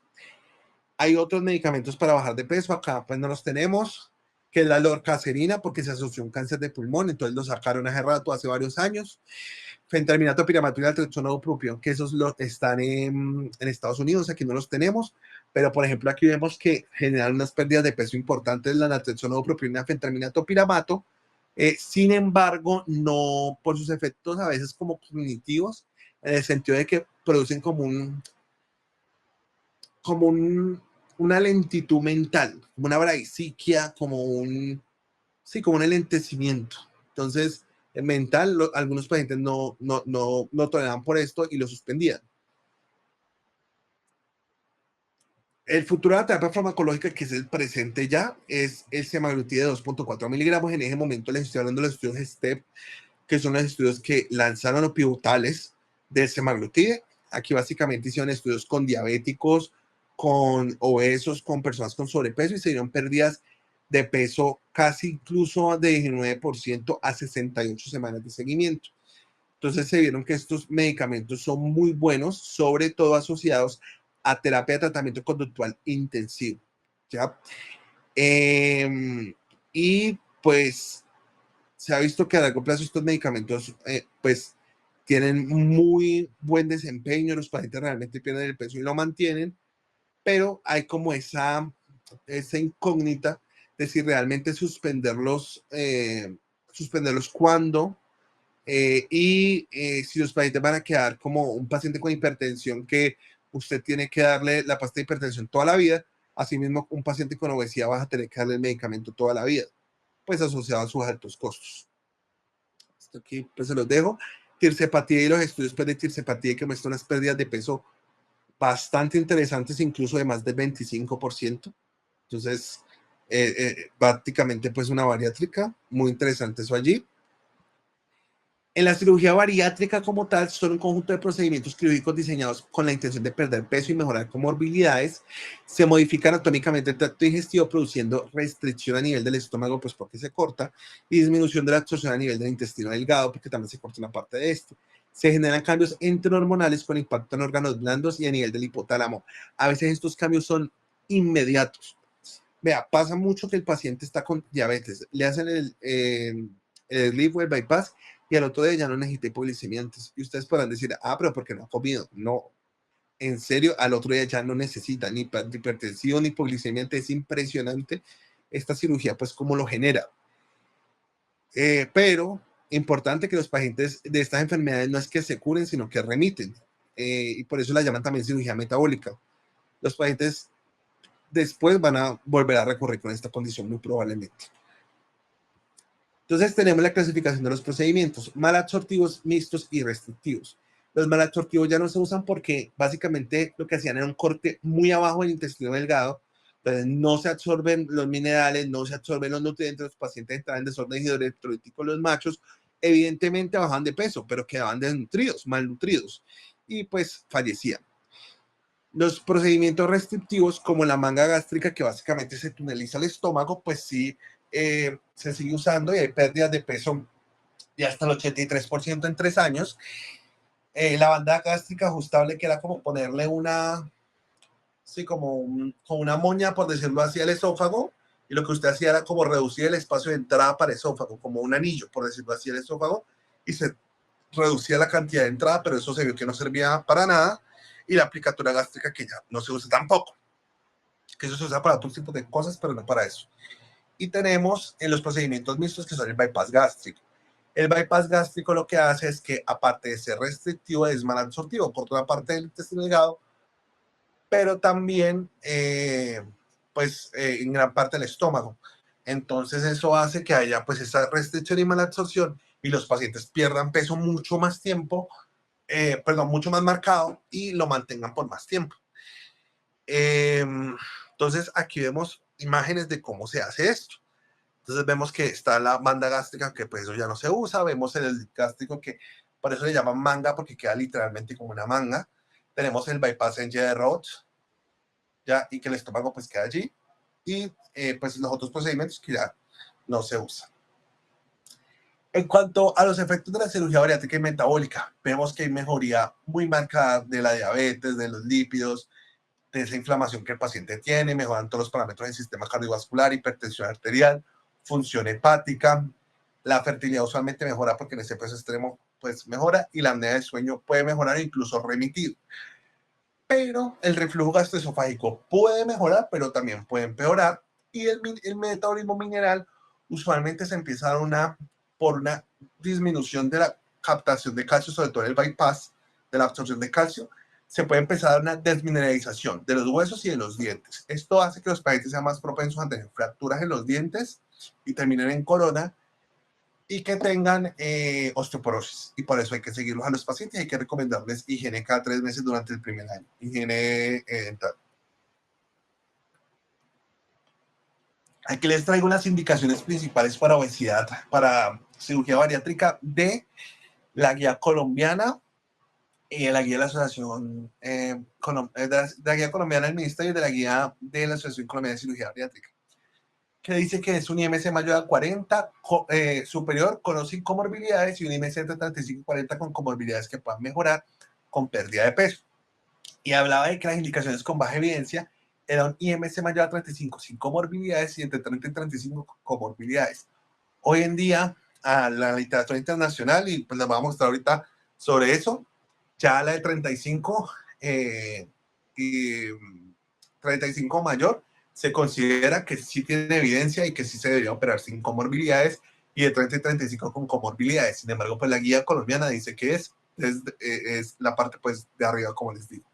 Hay otros medicamentos para bajar de peso, acá pues no los tenemos, que es la lorcacerina, porque se asoció a un cáncer de pulmón, entonces lo sacaron hace rato, hace varios años. Fenterminato, piramato y naltrexona propio, que esos están en Estados Unidos, aquí no los tenemos, pero por ejemplo aquí vemos que generan unas pérdidas de peso importantes la naltrexona propio y la fenterminato piramato. Sin embargo, no por sus efectos a veces como cognitivos, en el sentido de que producen como una lentitud mental, como una bradiquicia, como un enlentecimiento. Entonces, mental, algunos pacientes no toleraban por esto y lo suspendían. El futuro de la terapia farmacológica, que es el presente ya, es el semaglutide de 2.4 miligramos. En ese momento les estoy hablando de los estudios STEP, que son los estudios que lanzaron los pivotales del semaglutide. Aquí básicamente hicieron estudios con diabéticos, con obesos, con personas con sobrepeso, y se dieron pérdidas de peso casi incluso de 19% a 68 semanas de seguimiento. Entonces se vieron que estos medicamentos son muy buenos, sobre todo asociados a terapia de tratamiento conductual intensivo, ¿ya? Y pues se ha visto que a largo plazo estos medicamentos pues tienen muy buen desempeño, los pacientes realmente pierden el peso y lo mantienen, pero hay como esa incógnita de si realmente suspenderlos cuando si los pacientes van a quedar como un paciente con hipertensión que usted tiene que darle la pasta de hipertensión toda la vida, asimismo un paciente con obesidad vas a tener que darle el medicamento toda la vida, pues asociado a sus altos costos. Esto aquí pues se los dejo. Tirzepatide y los estudios pues, de tirzepatide que muestran unas pérdidas de peso bastante interesantes, incluso de más del 25%. Entonces, prácticamente pues una bariátrica, muy interesante eso allí. En la cirugía bariátrica como tal, son un conjunto de procedimientos quirúrgicos diseñados con la intención de perder peso y mejorar comorbilidades. Se modifica anatómicamente el tracto digestivo, produciendo restricción a nivel del estómago, pues porque se corta, y disminución de la absorción a nivel del intestino delgado, porque también se corta una parte de este. Se generan cambios enterohormonales con impacto en órganos blandos y a nivel del hipotálamo. A veces estos cambios son inmediatos. Vea, pasa mucho que el paciente está con diabetes, le hacen el sleep o el bypass, y al otro día ya no necesita hipoglicemiantes. Y ustedes podrán decir, pero ¿por qué no ha comido? No, en serio, al otro día ya no necesita ni hipertensión ni hipoglicemiante. Es impresionante esta cirugía, pues cómo lo genera. Pero importante que los pacientes de estas enfermedades no es que se curen, sino que remiten. Y por eso la llaman también cirugía metabólica. Los pacientes después van a volver a recurrir con esta condición muy probablemente. Entonces tenemos la clasificación de los procedimientos: malabsortivos, mixtos y restrictivos. Los malabsortivos ya no se usan porque básicamente lo que hacían era un corte muy abajo del intestino delgado. Entonces no se absorben los minerales, no se absorben los nutrientes, los pacientes entraban en desorden hidroelectrolítico, los machos evidentemente bajaban de peso, pero quedaban desnutridos, malnutridos, y pues fallecían. Los procedimientos restrictivos, como la manga gástrica, que básicamente se tuneliza el estómago, pues sí, se sigue usando y hay pérdidas de peso de hasta el 83% en 3 años. La banda gástrica ajustable, que era como ponerle una, sí, como una moña, por decirlo así, al esófago, y lo que usted hacía era como reducir el espacio de entrada para el esófago, como un anillo, por decirlo así, al esófago, y se reducía la cantidad de entrada, pero eso se vio que no servía para nada. Y la aplicatura gástrica, que ya no se usa tampoco, que eso se usa para otro tipo de cosas, pero no para eso. Y tenemos en los procedimientos mixtos, que son el bypass gástrico. El bypass gástrico lo que hace es que, aparte de ser restrictivo, es malabsortivo por toda parte del intestino delgado, pero también en gran parte del estómago. Entonces eso hace que haya pues esa restricción y malabsorción, y los pacientes pierdan peso mucho más tiempo, mucho más marcado, y lo mantengan por más tiempo. Entonces aquí vemos imágenes de cómo se hace esto. Entonces vemos que está la banda gástrica, que pues eso ya no se usa. Vemos el gástrico, que por eso le llaman manga, porque queda literalmente como una manga. Tenemos el bypass en de Roth, ya, y que el estómago pues queda allí. Y pues los otros procedimientos que ya no se usan. En cuanto a los efectos de la cirugía bariátrica y metabólica, vemos que hay mejoría muy marcada de la diabetes, de los lípidos, de esa inflamación que el paciente tiene. Mejoran todos los parámetros del sistema cardiovascular, hipertensión arterial, función hepática. La fertilidad usualmente mejora, porque en ese peso extremo pues mejora, y la apnea de sueño puede mejorar e incluso remitir. Pero el reflujo gastroesofágico puede mejorar, pero también puede empeorar. Y el metabolismo mineral usualmente se empieza a dar por una disminución de la captación de calcio, sobre todo el bypass de la absorción de calcio. Se puede empezar a dar una desmineralización de los huesos y de los dientes. Esto hace que los pacientes sean más propensos a tener fracturas en los dientes y terminen en corona, y que tengan osteoporosis. Y por eso hay que seguirlos a los pacientes y hay que recomendarles higiene cada 3 meses durante el primer año. Higiene dental. Aquí les traigo las indicaciones principales para obesidad, para cirugía bariátrica, de la guía colombiana y de la guía de la Asociación de la guía colombiana del Ministerio, y de la guía de la Asociación Colombiana de Cirugía Bariátrica, que dice que es un IMC mayor a 40, superior con o sin comorbilidades, y un IMC entre 35 y 40 con comorbilidades que puedan mejorar con pérdida de peso. Y hablaba de que las indicaciones con baja evidencia era un IMC mayor a 35 sin comorbilidades, y entre 30 y 35 con comorbilidades. Hoy en día, a la literatura internacional, y pues les voy a mostrar ahorita sobre eso, ya la de 35 y 35 mayor, se considera que sí tiene evidencia y que sí se debería operar sin comorbilidades, y de 30 y 35 con comorbilidades. Sin embargo, pues la guía colombiana dice que es la parte pues de arriba, como les digo.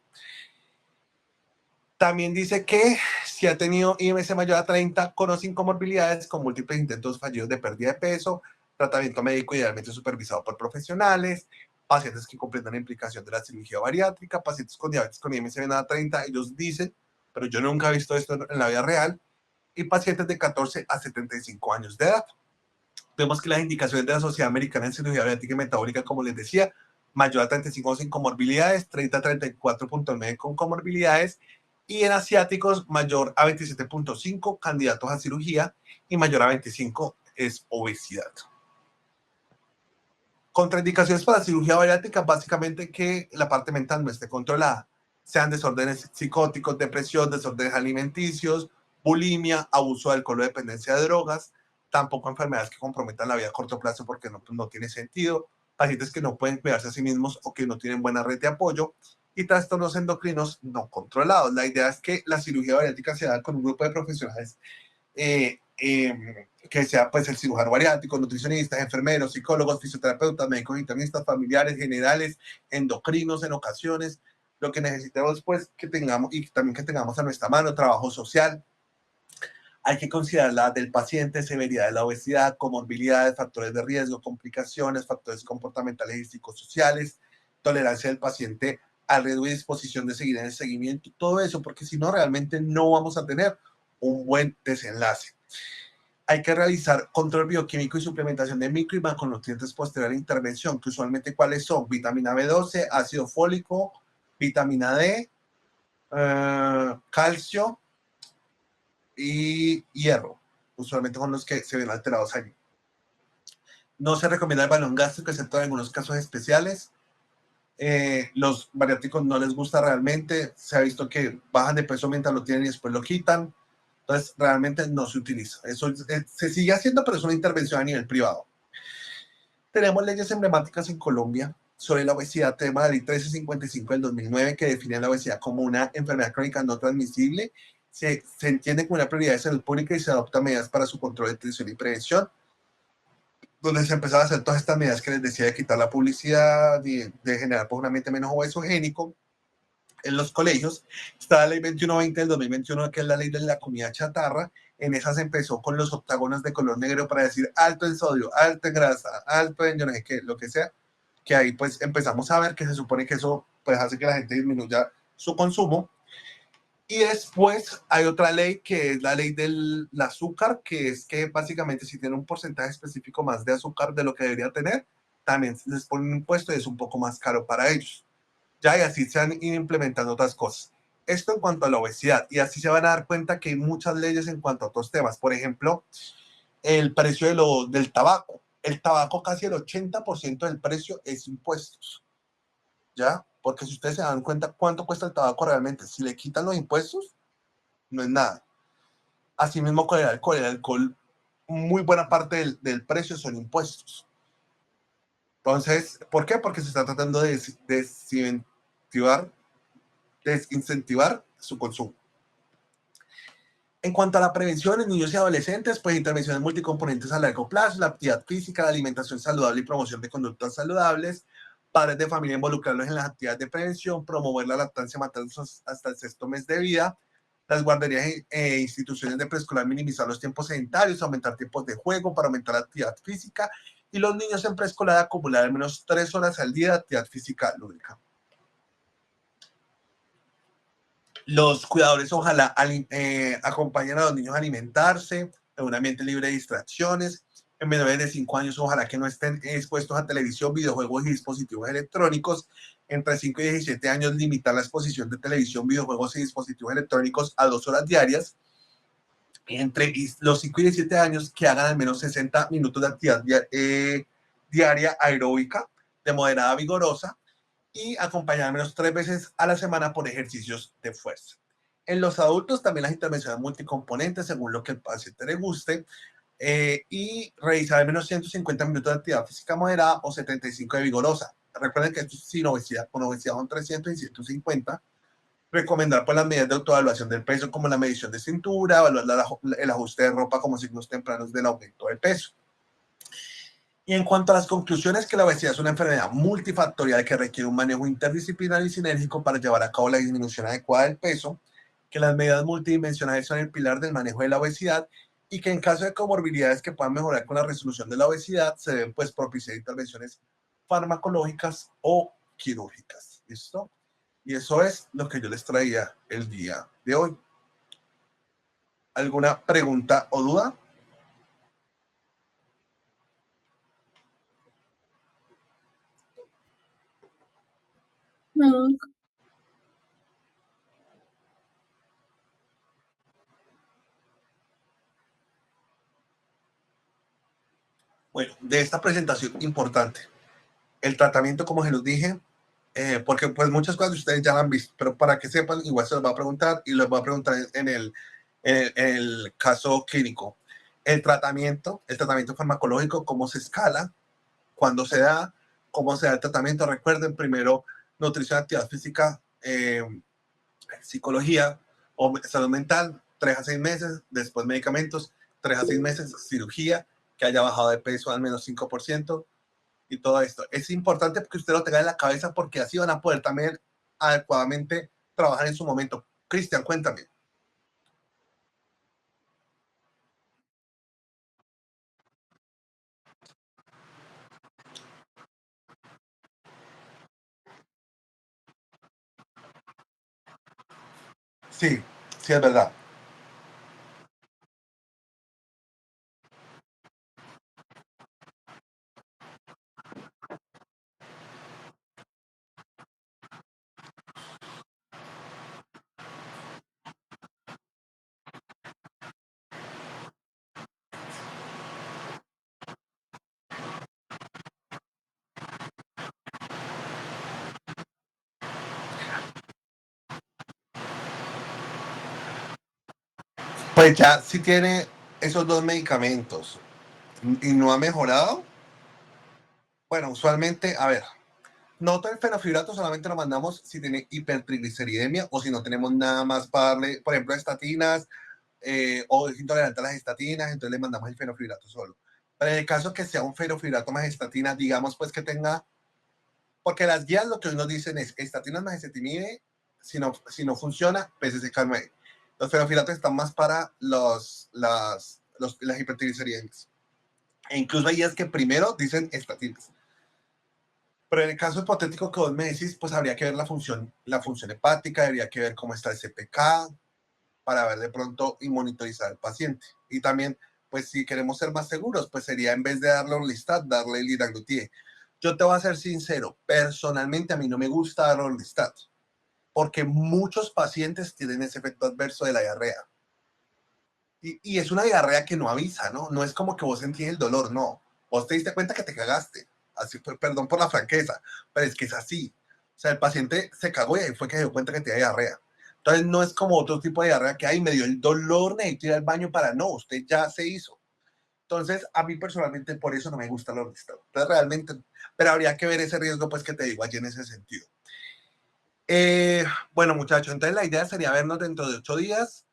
También dice que si ha tenido IMC mayor a 30 con o sin comorbilidades, con múltiples intentos fallidos de pérdida de peso, tratamiento médico idealmente supervisado por profesionales, pacientes que completan la implicación de la cirugía bariátrica, pacientes con diabetes con IMC menor a 30, ellos dicen, pero yo nunca he visto esto en la vida real, y pacientes de 14 a 75 años de edad. Vemos que las indicaciones de la Sociedad Americana de Cirugía Bariátrica y Metabólica, como les decía, mayor a 35 sin comorbilidades, 30 a 34.9 con comorbilidades, y en asiáticos mayor a 27.5 candidatos a cirugía, y mayor a 25 es obesidad. Contraindicaciones para cirugía bariátrica: básicamente que la parte mental no esté controlada, sean desórdenes psicóticos, depresión, desórdenes alimenticios, bulimia, abuso de alcohol o dependencia de drogas, tampoco enfermedades que comprometan la vida a corto plazo porque no tiene sentido, pacientes que no pueden cuidarse a sí mismos o que no tienen buena red de apoyo, y trastornos endocrinos no controlados. La idea es que la cirugía bariátrica se haga con un grupo de profesionales que sea pues el cirujano bariátrico, nutricionistas, enfermeros, psicólogos, fisioterapeutas, médicos internistas, familiares, generales, endocrinos en ocasiones, lo que necesitemos pues que tengamos, y también que tengamos a nuestra mano, trabajo social. Hay que considerar la del paciente, severidad de la obesidad, comorbilidades, factores de riesgo, complicaciones, factores comportamentales y psicosociales, tolerancia del paciente al riesgo y disposición de seguir en el seguimiento, todo eso, porque si no, realmente no vamos a tener un buen desenlace. Hay que realizar control bioquímico y suplementación de micro y macronutrientes posterior a la intervención, que usualmente cuáles son: vitamina B12, ácido fólico, vitamina D, calcio y hierro, usualmente son los que se ven alterados allí. No se recomienda el balón gástrico, excepto en algunos casos especiales. Los bariátricos no les gusta realmente, se ha visto que bajan de peso mientras lo tienen y después lo quitan, entonces realmente no se utiliza. Eso se sigue haciendo, pero es una intervención a nivel privado. Tenemos leyes emblemáticas en Colombia sobre la obesidad. Tenemos la ley 1355 del 2009, que define la obesidad como una enfermedad crónica no transmisible. Se entiende como una prioridad de salud pública y se adoptan medidas para su control, detención y prevención, donde se empezaron a hacer todas estas medidas que les decía, de quitar la publicidad, de generar pues, un ambiente menos obesogénico. En los colegios está la ley 2120 del 2021, que es la ley de la comida chatarra. En esa se empezó con los octágonos de color negro para decir alto en sodio, alto en grasa, alto en yo no sé qué, lo que sea, que ahí pues empezamos a ver que se supone que eso pues hace que la gente disminuya su consumo. Y después hay otra ley que es la ley del azúcar, que es que básicamente si tiene un porcentaje específico más de azúcar de lo que debería tener, también les ponen un impuesto y es un poco más caro para ellos. Ya, y así se han ido implementando otras cosas. Esto en cuanto a la obesidad, y así se van a dar cuenta que hay muchas leyes en cuanto a otros temas. Por ejemplo, el precio del tabaco. El tabaco, casi el 80% del precio es impuestos. ¿Ya? Porque si ustedes se dan cuenta cuánto cuesta el tabaco realmente, si le quitan los impuestos, no es nada. Asimismo con el alcohol, muy buena parte del precio son impuestos. Entonces, ¿por qué? Porque se está tratando de desincentivar su consumo. En cuanto a la prevención en niños y adolescentes, pues intervenciones multicomponentes a largo plazo, la actividad física, la alimentación saludable y promoción de conductas saludables, padres de familia involucrarlos en las actividades de prevención, promover la lactancia materna hasta el 6º mes de vida, las guarderías e instituciones de preescolar minimizar los tiempos sedentarios, aumentar tiempos de juego para aumentar la actividad física, y los niños en preescolar acumular al menos 3 horas al día de actividad física lúdica. Los cuidadores ojalá acompañen a los niños a alimentarse en un ambiente libre de distracciones. En menores de 5 años ojalá que no estén expuestos a televisión, videojuegos y dispositivos electrónicos. Entre 5 y 17 años limitar la exposición de televisión, videojuegos y dispositivos electrónicos a 2 horas diarias. Entre los 5 y 17 años que hagan al menos 60 minutos de actividad diaria aeróbica de moderada vigorosa, y acompañar al menos 3 veces a la semana por ejercicios de fuerza. En los adultos también las intervenciones multicomponentes según lo que el paciente le guste, y realizar al menos 150 minutos de actividad física moderada o 75 de vigorosa. Recuerden que esto es sin obesidad, con obesidad son 300 y 150. Recomendar pues las medidas de autoevaluación del peso, como la medición de cintura, evaluar el ajuste de ropa como signos tempranos del aumento de peso. Y en cuanto a las conclusiones, que la obesidad es una enfermedad multifactorial que requiere un manejo interdisciplinario y sinérgico para llevar a cabo la disminución adecuada del peso, que las medidas multidimensionales son el pilar del manejo de la obesidad, y que en caso de comorbilidades que puedan mejorar con la resolución de la obesidad, se deben pues propiciar intervenciones farmacológicas o quirúrgicas. ¿Listo? Y eso es lo que yo les traía el día de hoy. ¿Alguna pregunta o duda? No. Bueno, de esta presentación importante, el tratamiento, como se los dije, porque pues muchas cosas ustedes ya la han visto, pero para que sepan, igual se los va a preguntar y los va a preguntar en el caso clínico. el tratamiento farmacológico, cómo se escala, cuándo se da, cómo se da el tratamiento. Recuerden, primero nutrición, actividad física, psicología o salud mental, 3 a 6 meses, después medicamentos, 3 a 6 meses, cirugía, que haya bajado de peso al menos 5%, y todo esto. Es importante que usted lo tenga en la cabeza porque así van a poder también adecuadamente trabajar en su momento. Cristian, cuéntame. Sí, sí es verdad. Pues ya si tiene esos 2 medicamentos y no ha mejorado, bueno, usualmente, a ver, nosotros el fenofibrato solamente lo mandamos si tiene hipertrigliceridemia o si no tenemos nada más para darle, por ejemplo, estatinas o es intolerante a las estatinas, entonces le mandamos el fenofibrato solo. Pero en el caso que sea un fenofibrato más estatina, digamos pues que tenga, porque las guías lo que hoy nos dicen es estatinas más ezetimibe, si no funciona, PCSK9. Los fenofibratos están más para las hipertrigliceridemias. E incluso hay guías que primero dicen estatinas. Pero en el caso hipotético que vos me decís, pues habría que ver la función hepática, habría que ver cómo está el CPK, para ver de pronto y monitorizar al paciente. Y también, pues si queremos ser más seguros, pues sería en vez de darle Orlistat, darle liraglutide. Yo te voy a ser sincero, personalmente a mí no me gusta dar Orlistat, porque muchos pacientes tienen ese efecto adverso de la diarrea. Y es una diarrea que no avisa, ¿no? No es como que vos sentís el dolor, no. Vos te diste cuenta que te cagaste. Así fue, perdón por la franqueza, pero es que es así. O sea, el paciente se cagó y ahí fue que se dio cuenta que tenía diarrea. Entonces no es como otro tipo de diarrea que, ay, me dio el dolor, necesito ir al baño para, no, usted ya se hizo. Entonces, a mí personalmente por eso no me gusta el Orlistat. Entonces, realmente, pero habría que ver ese riesgo, pues, que te digo allí en ese sentido. Bueno, muchachos, entonces la idea sería vernos dentro de 8 días,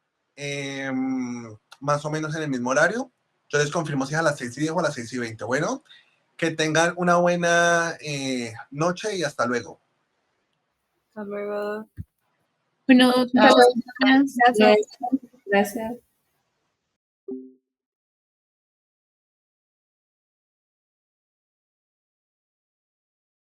más o menos en el mismo horario. Yo les confirmo si es a las 6:10 o a las 6:20. Bueno, que tengan una buena noche y hasta luego. Hasta luego. Bueno, Chao. gracias. Gracias. Gracias.